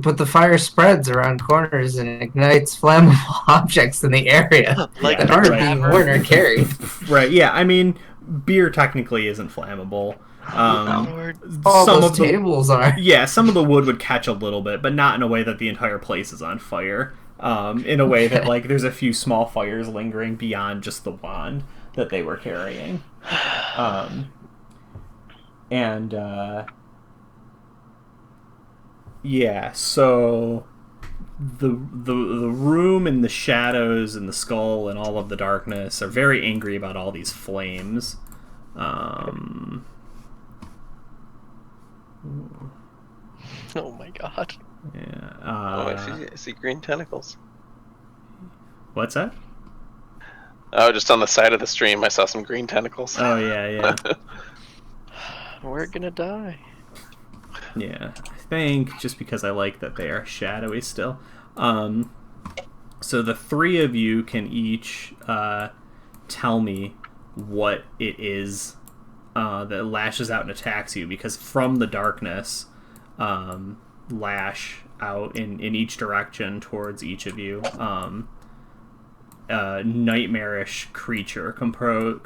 But the fire spreads around corners and ignites flammable objects in the area Like that the aren't being tavern. worn or carried. Right, yeah, I mean, beer technically isn't flammable. Lord. All Some those of the- tables are. Yeah, some of the wood would catch a little bit, but not in a way that the entire place is on fire. In a way that, like, there's a few small fires lingering beyond just the wand that they were carrying. Yeah, so the room and the shadows and the skull and all of the darkness are very angry about all these flames. Oh my god. Yeah. I see green tentacles. What's that? Oh, just on the side of the stream, I saw some green tentacles. Oh, yeah. We're gonna die. Yeah, I think just because I like that they are shadowy still. So the three of you can each tell me what it is that lashes out and attacks you, because from the darkness lash out in each direction towards each of you. Nightmarish creature comprised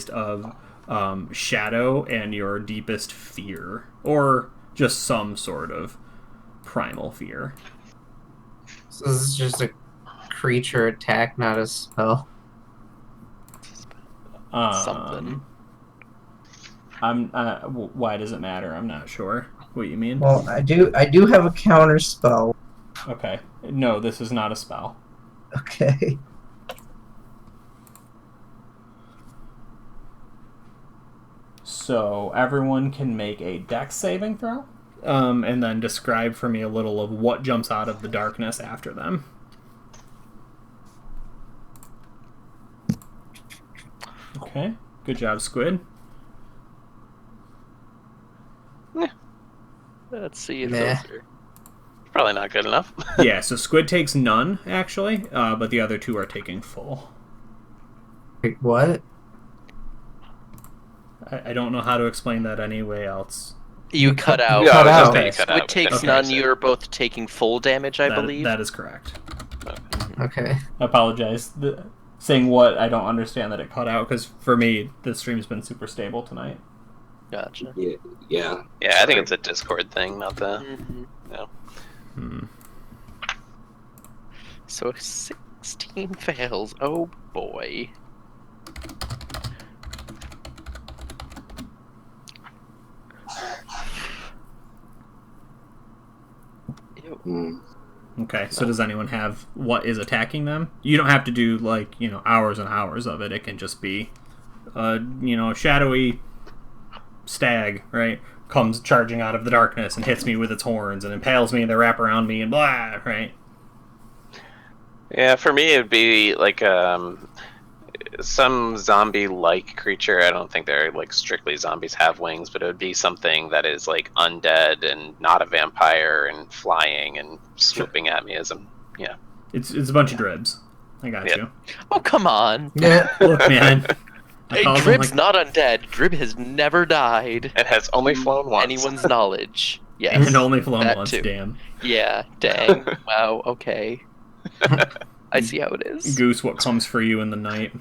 of shadow and your deepest fear, or just some sort of primal fear. So this is just a creature attack, not a spell. Something. Why does it matter? I'm not sure what you mean. Well, I do have a counter spell. Okay. No, this is not a spell. Okay. So everyone can make a dex saving throw, and then describe for me a little of what jumps out of the darkness after them. Okay. Good job, Squid. Let's see if Meh. those are... Probably not good enough. Yeah, so Squid takes none, actually, but the other two are taking full. Wait, what? I don't know how to explain that any way else. You cut out. Yeah, cut I was just out. saying cut Squid out. takes Okay. none. You're both taking full damage, I believe. That is correct. Okay. I apologize. Saying what, I don't understand that it cut out, because for me, the stream's been super stable tonight. Gotcha. Yeah. Yeah, I think it's a Discord thing, not the. Mhm. No. So 16 fails. Oh boy. Ew. Mm. Okay, so does anyone have what is attacking them? You don't have to do, like, hours and hours of it. It can just be, a shadowy stag, right? Comes charging out of the darkness and hits me with its horns and impales me and they wrap around me and blah, right? Yeah, for me it'd be like some zombie-like creature. I don't think they're like strictly zombies have wings, but it would be something that is like undead and not a vampire and flying and swooping at me as I'm. Yeah. It's a bunch of dribs. I got Yeah. you. Oh, come on. Yeah. Look, man. I Hey, call them, Drib's like- not undead. Drib has never died. It has only flown once. Anyone's knowledge. Yes. and only flown that once, too. damn. Yeah, dang. Wow, okay. I see how it is. Goose, what comes for you in the night?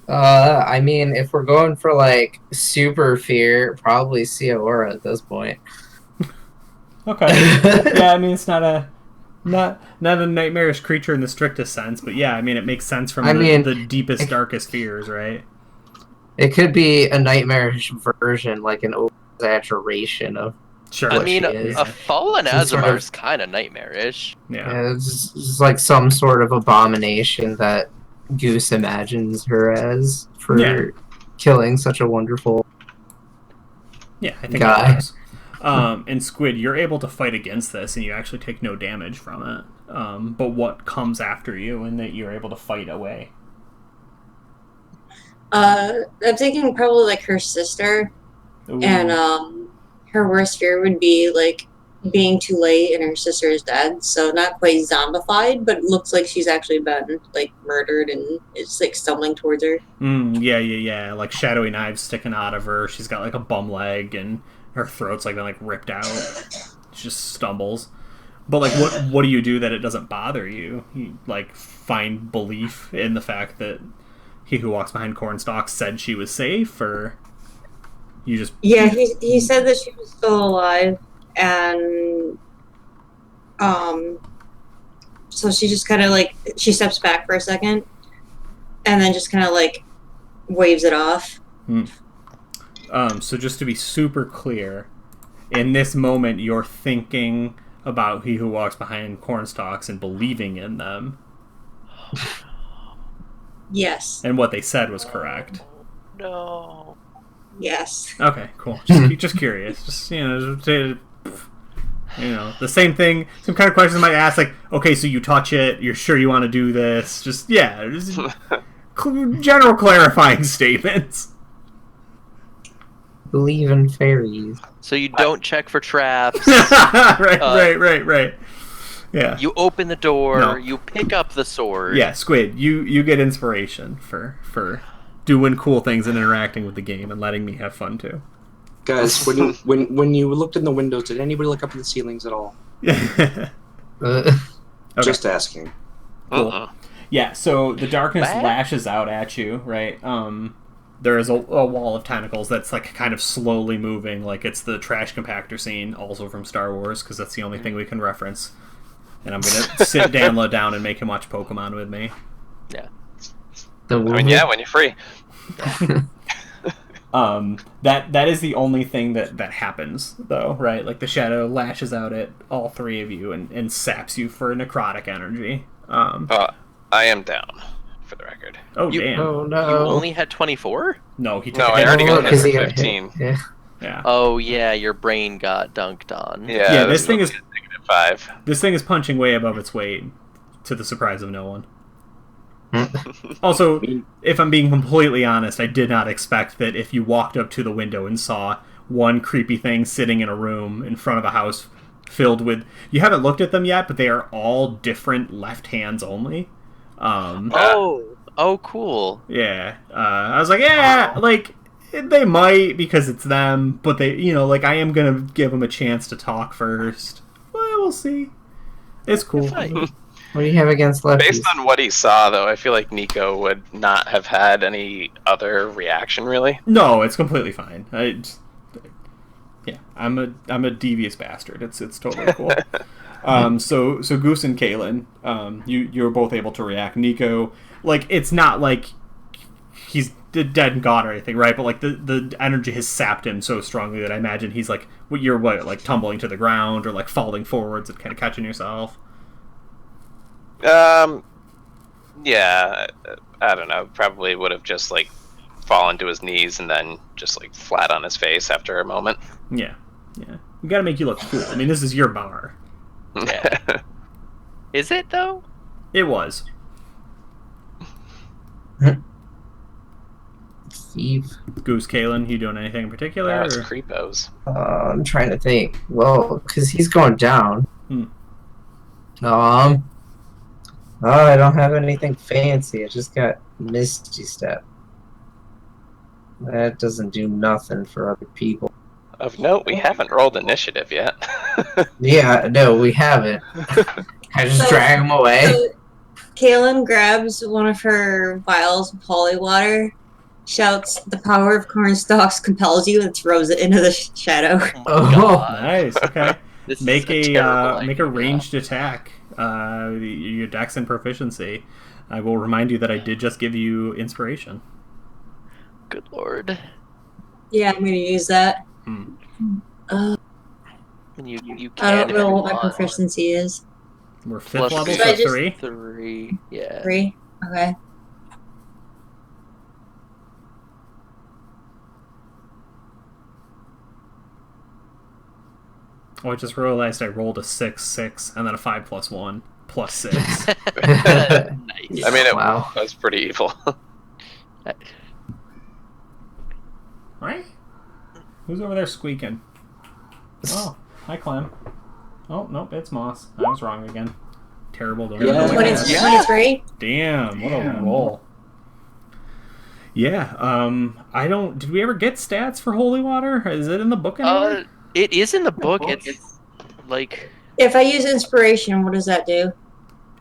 I mean, if we're going for like super fear, probably Seaora at this point. Okay. Yeah, I mean, it's not a nightmarish creature in the strictest sense, but yeah, I mean, it makes sense from the deepest, darkest fears, right? It could be a nightmarish version, like an exaggeration of. Sure. I what mean, she is. a fallen Some sort of- Azamar's kind of nightmarish. Yeah. It's like some sort of abomination that Goose imagines her as for Yeah. killing such a wonderful. Yeah, I think Guy. that works. And Squid, you're able to fight against this, and you actually take no damage from it. But what comes after you, and that you're able to fight away? I'm thinking probably like her sister, Ooh. and her worst fear would be like being too late and her sister is dead. So not quite zombified, but it looks like she's actually been like murdered and it's like stumbling towards her. Yeah. Like shadowy knives sticking out of her. She's got like a bum leg, and her throat's like been like ripped out. She just stumbles. But like, what do you do that it doesn't bother you? You like find belief in the fact that he who walks behind cornstalks said she was safe, or you just he said that she was still alive, and so she just kind of like she steps back for a second, and then just kind of like waves it off. So just to be super clear, in this moment you're thinking about he who walks behind cornstalks and believing in them. Yes. And what they said was correct. No. Yes. Okay, cool. Just curious. Just the same thing. Some kind of questions I might ask, like, okay, so you touch it. You're sure you want to do this? Just general clarifying statements. Believe in fairies. So you don't check for traps. Right. Yeah. You open the door. No. You pick up the sword. Yeah, Squid. You get inspiration for doing cool things and interacting with the game and letting me have fun too. Guys, when you looked in the windows, did anybody look up at the ceilings at all? Okay. Just asking. Cool. Yeah, so the darkness lashes out at you, right? There is a wall of tentacles that's like kind of slowly moving, like it's the trash compactor scene, also from Star Wars, because that's the only thing we can reference. And I'm gonna sit Danla down and make him watch Pokemon with me. Yeah. when you're free. That is the only thing that happens, though, right? Like the shadow lashes out at all three of you and saps you for necrotic energy. I am down, for the record. Oh, damn. Oh no! You only had 24? No, he took No, a I hit. already got because hit he for got 15. hit. Yeah. Oh yeah, your brain got dunked on. Yeah, this thing is -5. This thing is punching way above its weight, to the surprise of no one. Also, if I'm being completely honest, I did not expect that if you walked up to the window and saw one creepy thing sitting in a room in front of a house filled with... You haven't looked at them yet, but they are all different left hands only. Oh, cool. Yeah. I was like, yeah, like, they might because it's them, but they, I am going to give them a chance to talk first. Well, we'll see. It's cool. What do you have against lefties? Based on what he saw, though, I feel like Nico would not have had any other reaction, really. No, it's completely fine. I'm a devious bastard. It's totally cool. So Goose and Kalen, you're both able to react. Nico, like, it's not like he's dead and gone or anything, right? But like the energy has sapped him so strongly that I imagine he's like, like tumbling to the ground or like falling forwards and kind of catching yourself. Yeah, I don't know. Probably would have just like fallen to his knees and then just like flat on his face after a moment. Yeah. We gotta make you look cool. I mean, this is your bar. Yeah. Is it though? It was. Steve. Goose, Kalen, you doing anything in particular? It's creepos. I'm trying to think. Well, because he's going down. I don't have anything fancy. I just got Misty Step. That doesn't do nothing for other people. Of note, we haven't rolled initiative yet. Yeah, no, we haven't. I just drag him away. So Kaylin grabs one of her vials of holy water, shouts, "The power of cornstalks compels you," and throws it into the shadow. Oh, nice. Okay. This Make is a ranged attack. Your dex and proficiency. I will remind you that I did just give you inspiration. Good lord. Yeah, I'm gonna use that. And you I can. don't know what my proficiency is. We're fifth Plus level, Should I so just- 3. 3. Yeah. 3? Okay. Oh, I just realized I rolled a 6, and then a 5 plus 1 plus 6. Nice. I mean, it Wow. was pretty evil. Right? Who's over there squeaking? Oh, hi, Clem. Oh, nope, it's Moss. I was wrong again. Terrible. Don't even know what it is. 23? Damn, what a roll. Yeah. I don't. Did we ever get stats for holy water? Is it in the book anywhere? It is in the book. It's like If I use inspiration, what does that do?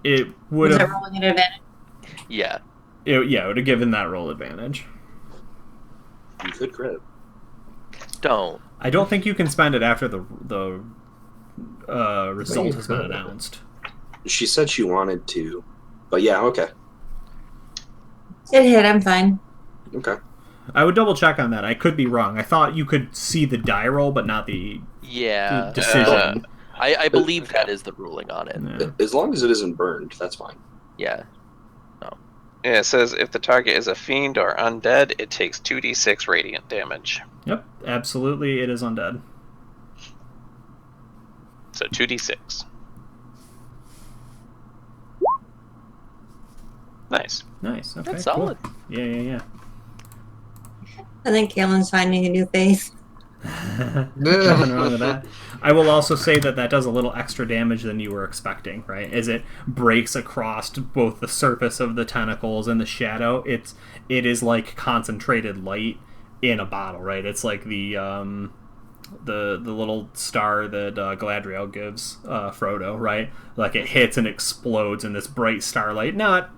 It would Was have. that rolling an advantage? yeah. It would have given that roll advantage. You could crit. Don't. I don't think you can spend it after the result has been announced. She said she wanted to, but yeah, okay. It hit. I'm fine. Okay. I would double check on that. I could be wrong. I thought you could see the die roll, but not the Yeah. decision. I believe that is the ruling on it. Yeah. As long as it isn't burned, that's fine. Yeah. Yeah, it says if the target is a fiend or undead, it takes 2d6 radiant damage. Yep, absolutely, it is undead. So 2d6. Nice. Nice. Okay, That's cool. solid. Yeah. I think Kalen's finding a new faith. Nothing wrong with that. I will also say that does a little extra damage than you were expecting, right? As it breaks across both the surface of the tentacles and the shadow, it is like concentrated light in a bottle, right? It's like the little star that Galadriel gives Frodo, right? Like it hits and explodes in this bright starlight, not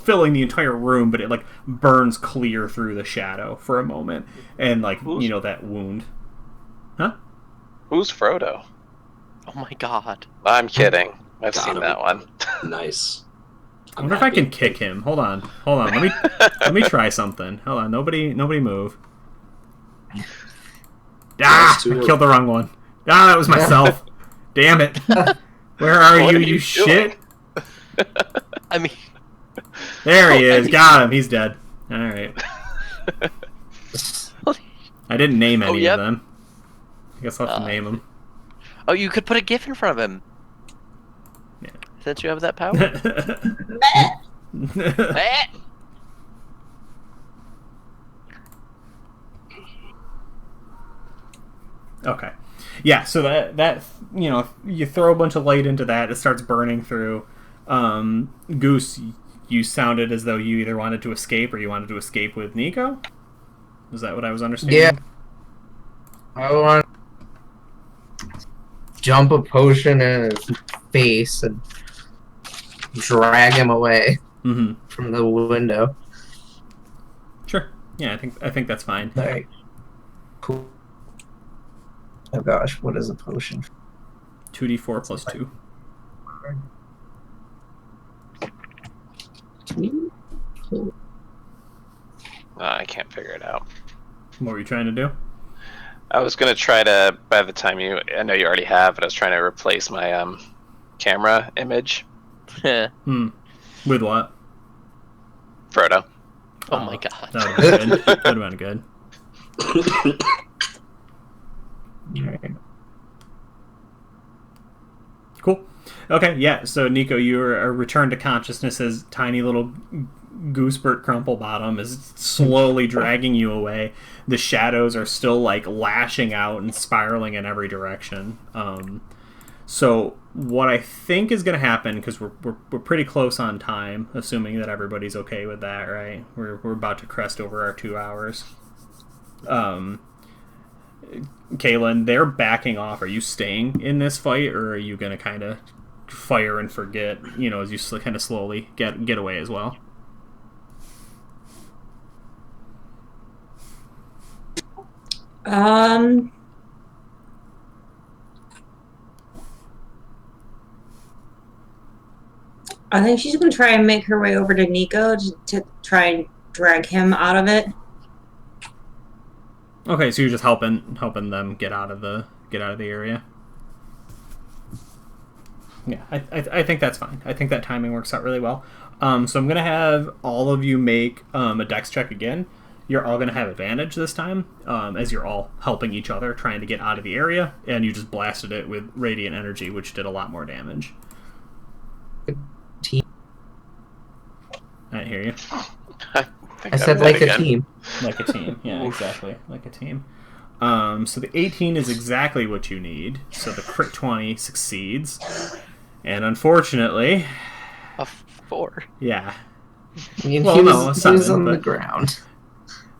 filling the entire room, but it like burns clear through the shadow for a moment, and like that wound. Huh? Who's Frodo? Oh my god. I'm kidding. I've Got seen him. that one. Nice. I wonder if I can kick him. Hold on. Let me try something. Hold on. Nobody move. Ah! I killed the wrong one. Ah, that was myself. Damn it. Where are What you, are you you shit? I mean, There he is. Got him. He's dead. All right. I didn't name any yep. of them. I guess I'll have to name them. oh, you could put a GIF in front of him. Yeah. Since you have that power. Eh. Okay. Yeah, so that you throw a bunch of light into that, it starts burning through. Goose, you sounded as though you either wanted to escape or you wanted to escape with Nico? Is that what I was understanding? Yeah. I want to jump a potion in his face and drag him away from the window. Sure. Yeah, I think that's fine. Alright. Cool. Oh gosh, what is a potion? 2d4 plus 2. I can't figure it out. What were you trying to do? I was gonna try to. By the time I know you already have, but I was trying to replace my camera image. With what? Frodo. Oh my god. That would have been good. That would have been good. Cool. Okay, yeah, so Nico, you're returned to consciousness as tiny little Goosebert Crumplebottom is slowly dragging you away. The shadows are still like lashing out and spiraling in every direction. So what I think is going to happen, because we're pretty close on time, assuming that everybody's okay with that, right? We're about to crest over our 2 hours. Kaylin, they're backing off. Are you staying in this fight, or are you going to kind of fire and forget, as you kind of slowly get away as well? I think she's going to try and make her way over to Nico to try and drag him out of it. Okay, so you're just helping them get out of the area. Yeah, I think that's fine. I think that timing works out really well. So I'm gonna have all of you make a dex check again. You're all gonna have advantage this time, as you're all helping each other, trying to get out of the area, and you just blasted it with radiant energy, which did a lot more damage. I hear you. I said like a team. Like a team, yeah, exactly. Like a team. So the 18 is exactly what you need. So the crit 20 succeeds. And unfortunately... A 4. Yeah. I mean, Well, he no, was a 7, on the but ground.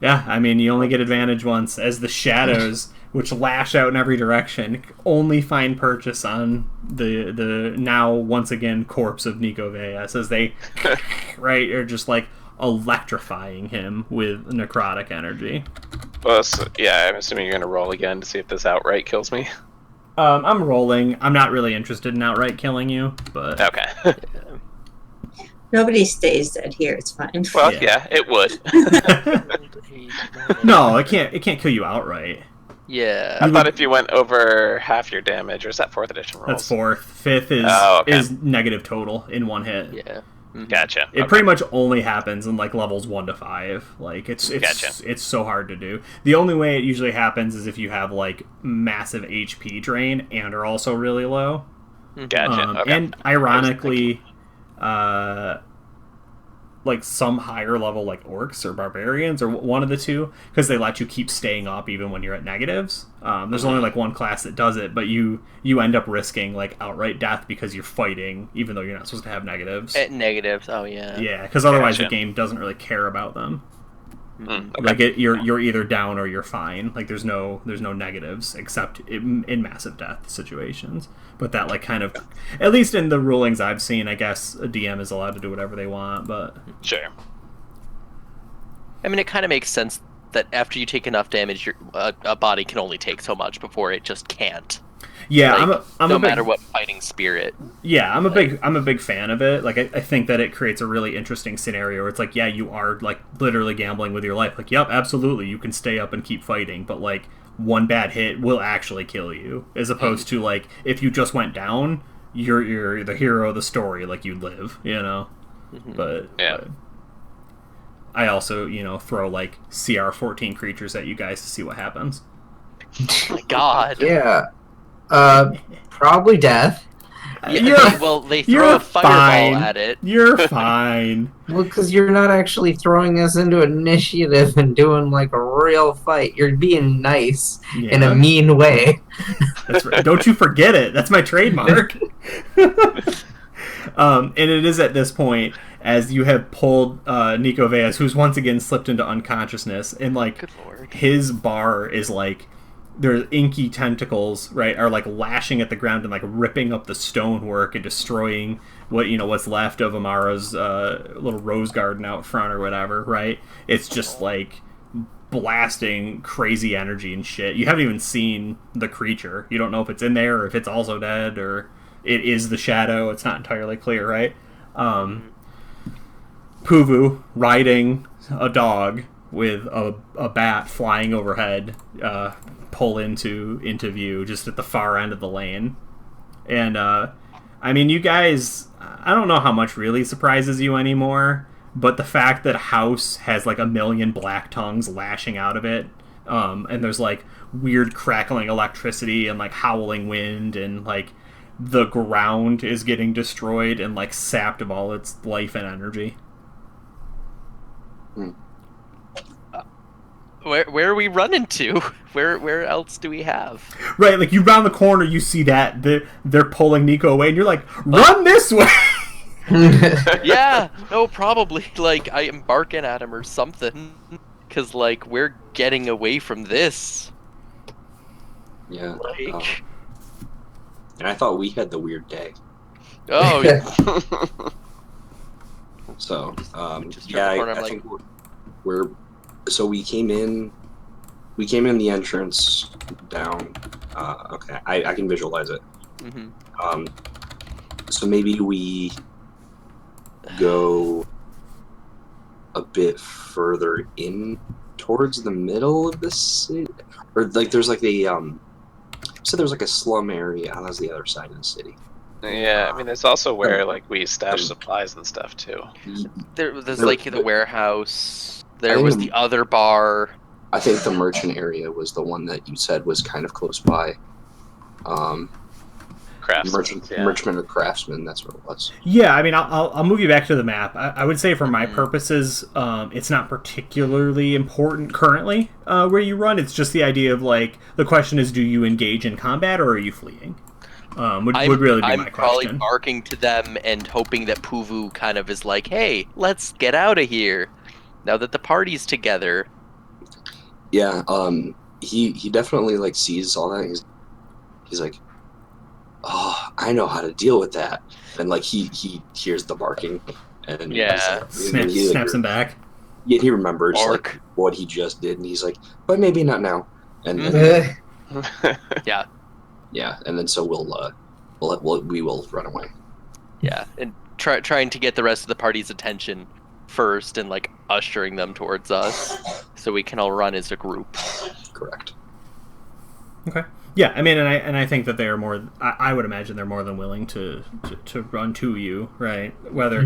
Yeah, I mean, you only get advantage once, as the shadows, which lash out in every direction, only find purchase on the now once again corpse of Nico Veas, as they right are just like electrifying him with necrotic energy. Well, so, yeah, I'm assuming you're gonna roll again to see if this outright kills me. I'm rolling. I'm not really interested in outright killing you, but Okay. Nobody stays dead here. It's fine. Well, yeah, it would. no, it can't kill you outright. Yeah. I thought if you went over half your damage, or is that 4th edition rolls? That's 4th. 5th is is negative total in one hit. Yeah. Mm-hmm. Gotcha. It pretty much only happens in like levels 1 to 5. Like it's so hard to do. The only way it usually happens is if you have like massive HP drain and are also really low. Gotcha. Okay. And ironically, like some higher level like orcs or barbarians or one of the two, because they let you keep staying up even when you're at negatives. There's only like one class that does it, but you end up risking like outright death because you're fighting even though you're not supposed to have negatives. At negatives, oh yeah. Yeah, because otherwise the game doesn't really care about them. Okay. Like you're either down or you're fine. Like there's no negatives except in massive death situations. But that like kind of, at least in the rulings I've seen, I guess a DM is allowed to do whatever they want. But sure. I mean, it kind of makes sense that after you take enough damage, a body can only take so much before it just can't. Yeah, like, I'm no a big, matter what fighting spirit. Yeah, I'm a big fan of it. Like I think that it creates a really interesting scenario where it's like, yeah, you are like literally gambling with your life. Like, yep, absolutely, you can stay up and keep fighting, but like one bad hit will actually kill you, as opposed to like if you just went down, you're the hero of the story, like you live, you know. But yeah. I also, throw like CR14 creatures at you guys to see what happens. Oh my God. Yeah. Probably death. Yeah, well, they throw a fireball at it. You're fine. Well, because you're not actually throwing us into initiative and doing like a real fight. You're being nice in a mean way. That's right. Don't you forget it. That's my trademark. And it is at this point, as you have pulled Nico Veas, who's once again slipped into unconsciousness, and like his bar is like, their inky tentacles, right, are like lashing at the ground and like ripping up the stonework and destroying what's left of Amara's little rose garden out front or whatever, right? It's just like blasting crazy energy and shit. You haven't even seen the creature. You don't know if it's in there or if it's also dead or it is the shadow. It's not entirely clear, right? Puvu riding a dog with a bat flying overhead pull into view just at the far end of the lane. And I mean, you guys, I don't know how much really surprises you anymore, but the fact that House has like a million black tongues lashing out of it, and there's like weird crackling electricity and like howling wind, and like the ground is getting destroyed and like sapped of all its life and energy. Where are we running to? Where else do we have? Right, like you round the corner, you see that they're pulling Nico away, and you're like, run this way. Yeah, no, probably. Like I am barking at him or something, because like we're getting away from this. Yeah. Like, and I thought we had the weird day. oh yeah. So Just yeah, turn the corner, I I'm think we're. So we came in the entrance down. Okay, I can visualize it. Mm-hmm. So maybe we go a bit further in towards the middle of the city, or like there's like a so there's like a slum area. How's the other side of the city? Yeah, I mean, there's also where like we stash supplies and stuff too. There's like the warehouse. There was the other bar. I think the merchant area was the one that you said was kind of close by. Merchant or craftsman, that's what it was. Yeah, I mean, I'll move you back to the map. I would say for my purposes, it's not particularly important currently where you run. It's just the idea of like, the question is, do you engage in combat or are you fleeing? Would really be my question. I'm probably barking to them and hoping that Puvu kind of is like, hey, let's get out of here. Now that the party's together, Yeah. He definitely like sees all that. He's like, oh, I know how to deal with that. And like he hears the barking, and Yeah. Snaps him back. Yeah, he remembers like what he just did, and he's like, but maybe not now. And then, Yeah. yeah, and then so we will run away. Yeah, and trying to get the rest of the party's attention first, and like ushering them towards us, so we can all run as a group. Correct. Okay. Yeah, I mean, and I think that they are more. I would imagine they're more than willing to run to you, right? Whether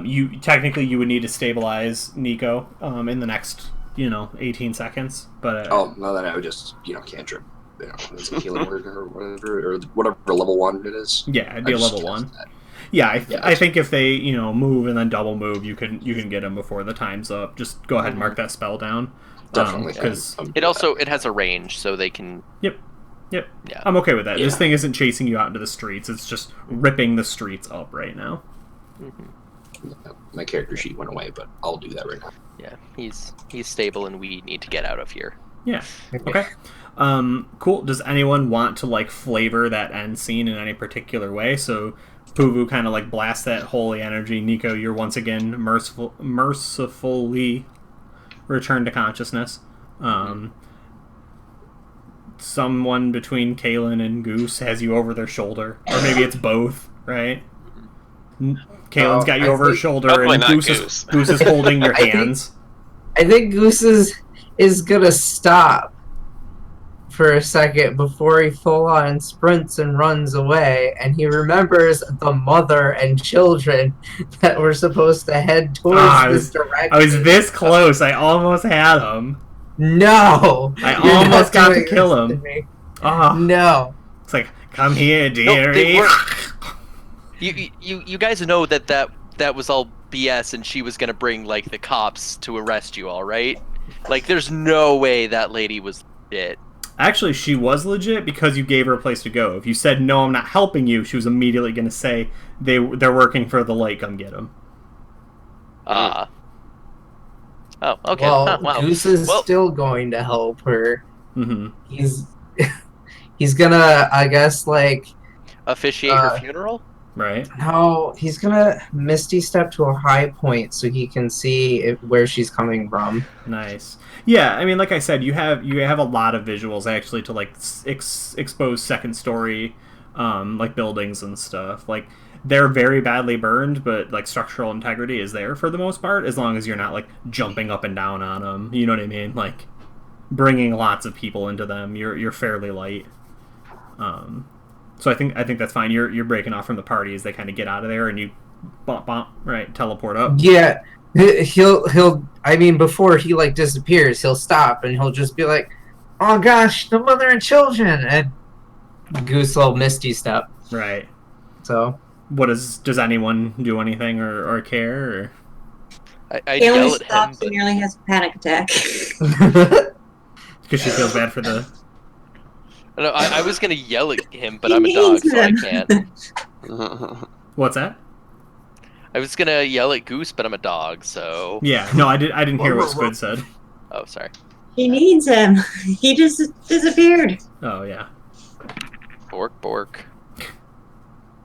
you technically you would need to stabilize Nico in the next 18 seconds, but no, then I would just cantrip, it's a healing word or whatever level 1 it is. Yeah, it'd be a level 1. Yeah, I think if they move and then double move, you can get them before the time's up. Just go ahead and mark that spell down. Definitely, because it has a range, so they can. Yep. Yeah. I'm okay with that. This thing isn't chasing you out into the streets. It's just ripping the streets up right now. My character sheet went away, but I'll do that right now. Yeah, he's stable, and we need to get out of here. Yeah. Okay. Cool. Does anyone want to like flavor that end scene in any particular way? So Puvu kind of like blasts that holy energy. Nico, you're once again mercifully returned to consciousness. Someone between Kalen and Goose has you over their shoulder, or maybe it's both, right? Kalen's got you over her shoulder, and Goose is holding your hands. I think Goose is gonna stop for a second before he full on sprints and runs away, and he remembers the mother and children that were supposed to head towards this direction. I was this close. I almost had him. No! I almost got to kill him. No. It's like, come here, dearie. No, you guys know that was all BS, and she was gonna bring like the cops to arrest you all, right? Like, there's no way that lady was legit. Actually, she was legit because you gave her a place to go. If you said, no, I'm not helping you, she was immediately going to say, they're working for the light, come get them. Oh, okay. Well, wow. Goose is still going to help her. Mm-hmm. He's gonna, I guess, like... officiate her funeral? Right. No, he's gonna Misty step to a high point so he can see where she's coming from. Nice. Yeah, I mean, like I said, you have a lot of visuals actually to like expose second story, like buildings and stuff. Like they're very badly burned, but like structural integrity is there for the most part, as long as you're not like jumping up and down on them. You know what I mean? Like bringing lots of people into them. You're fairly light. So I think that's fine. You're breaking off from the party as they kind of get out of there, and you teleport up. Yeah, he'll. I mean, before he like disappears, he'll stop and he'll just be like, "Oh gosh, the mother and children!" And Goose will Misty step. Right. So, does anyone do anything or care? Or? I yell at him. Stops and nearly has a panic attack. Because she feels bad for the. No, I was gonna yell at him, but I'm a dog, so I can't. What's that? I was gonna yell at Goose, but I'm a dog, so. Yeah, no, I didn't hear what Squid said. Oh, sorry. He needs him. He just disappeared. Oh yeah. Bork.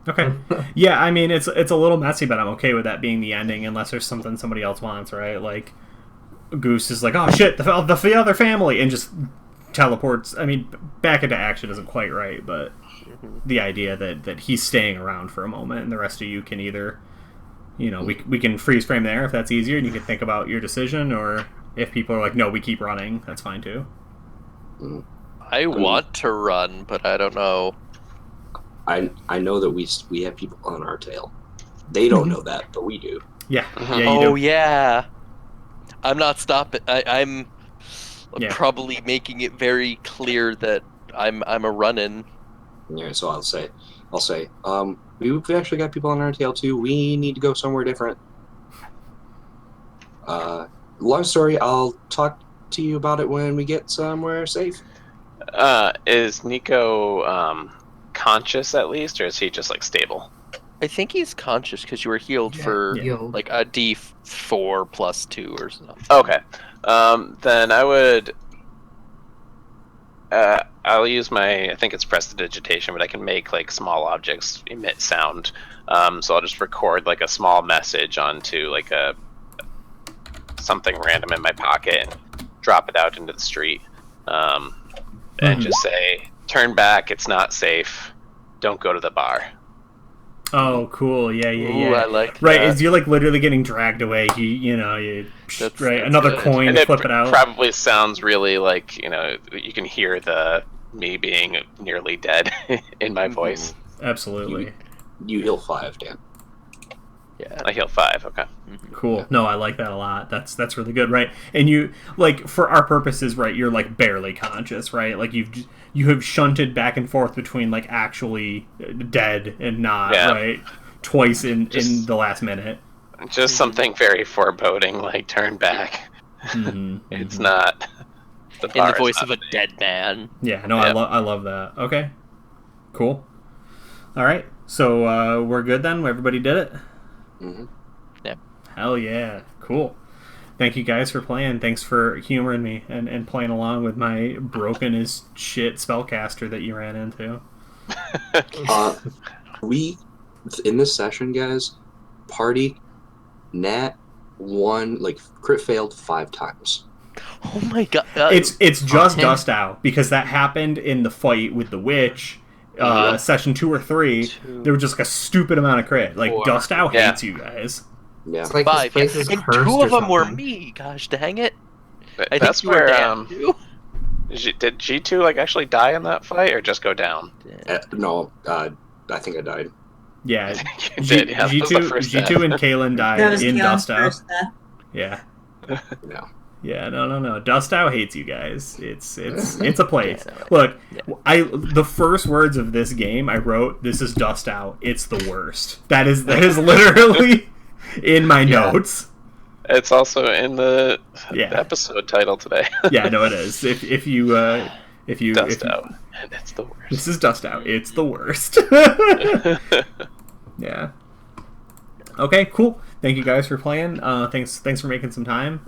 Okay. Yeah, I mean it's a little messy, but I'm okay with that being the ending, unless there's something somebody else wants, right? Like Goose is like, oh shit, the other family, and just teleports. I mean, back into action isn't quite right, but the idea that he's staying around for a moment, and the rest of you can either, we can freeze frame there if that's easier, and you can think about your decision, or if people are like, no, we keep running, that's fine too. I want to run, but I don't know. I know that we have people on our tail. They don't know that, but we do. Yeah. Yeah, yeah. I'm not stopping. I'm probably making it very clear that I'm a run-in. Yeah, so I'll say, we've actually got people on our tail too. We need to go somewhere different. Long story. I'll talk to you about it when we get somewhere safe. Is Nico conscious at least, or is he just like stable? I think he's conscious because you were healed for like a D4 + 2 or something. Okay. Then I would I'll use I think it's prestidigitation, but I can make like small objects emit sound. So I'll just record like a small message onto like something random in my pocket and drop it out into the street. And just say, turn back, it's not safe, don't go to the bar. Oh, cool. Yeah. Ooh, I like that. Right, as you're like literally getting dragged away, That's another good. coin, And flip it out. Probably sounds really like, you can hear me being nearly dead in my voice. Absolutely. You heal 5, Dan. Yeah. I heal 5, okay. Cool. No, I like that a lot. That's really good, right? And you, like, for our purposes, right, you're like barely conscious, right? Like you have shunted back and forth between like actually dead and not, right? Twice in the last minute. Just something very foreboding, like turn back. It's not. In the voice of a dead man. Yeah, no, I love that. Okay. Cool. All right. So we're good then? Everybody did it? Mm-hmm. Yeah. Hell yeah. Cool. Thank you guys for playing. Thanks for humoring me and playing along with my broken as shit spellcaster that you ran into. We, in this session, guys, party, Nat won, like, crit failed 5 times. Oh my god. It's just Dust Out, because that happened in the fight with the witch. Session 2 or 3, there was just like a stupid amount of crit. Like, 4. Dust Out hates you guys. Yeah. It's like 5. this place is And cursed 2 or of them were something. me. Gosh dang it. I That's think you were where Dan, too. did G2 like actually die in that fight or just go down? No, I think I died. Yeah. You did, yeah, that was the first death. G2 and Kalen That died was in Keelan's Dust Out. first death. Yeah. No. Yeah, no. Dust Out hates you guys. It's a place. Look, the first words of this game I wrote, "This is Dust Out. It's the worst." That is literally in my notes. It's also in the episode title today. Yeah, no, it is. If you Dust Out, and it's the worst. This is Dust Out. It's the worst. Yeah. Okay, cool. Thank you guys for playing. Thanks for making some time.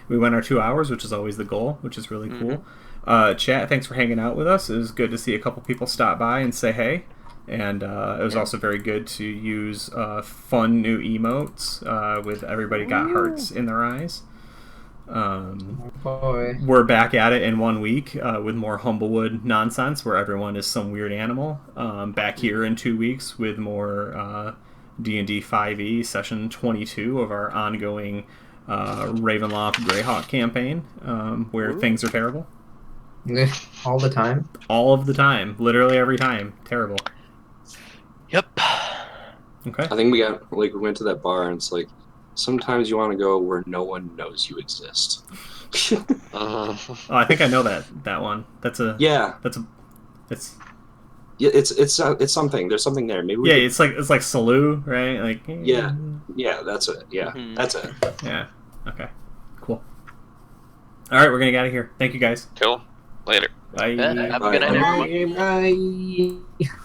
We went our 2 hours, which is always the goal, which is really cool. Chat, thanks for hanging out with us. It was good to see a couple people stop by and say hey. And it was also very good to use fun new emotes with everybody got hearts in their eyes. We're back at it in 1 week with more Humblewood nonsense where everyone is some weird animal. Back here in 2 weeks with more DND5e session 22 of our ongoing Ravenloft Greyhawk campaign where things are terrible. All the time? All of the time. Literally every time. Terrible. Yep. Okay. I think we went to that bar and it's like, sometimes you want to go where no one knows you exist. Oh, I think I know that one. It's something. There's something there. Maybe. It's like Salou, right? Like. Yeah, that's it. Yeah, that's it. Yeah. Okay. Cool. All right, we're gonna get out of here. Thank you guys. Cool. Later. Bye. Have a good night, everyone. Bye.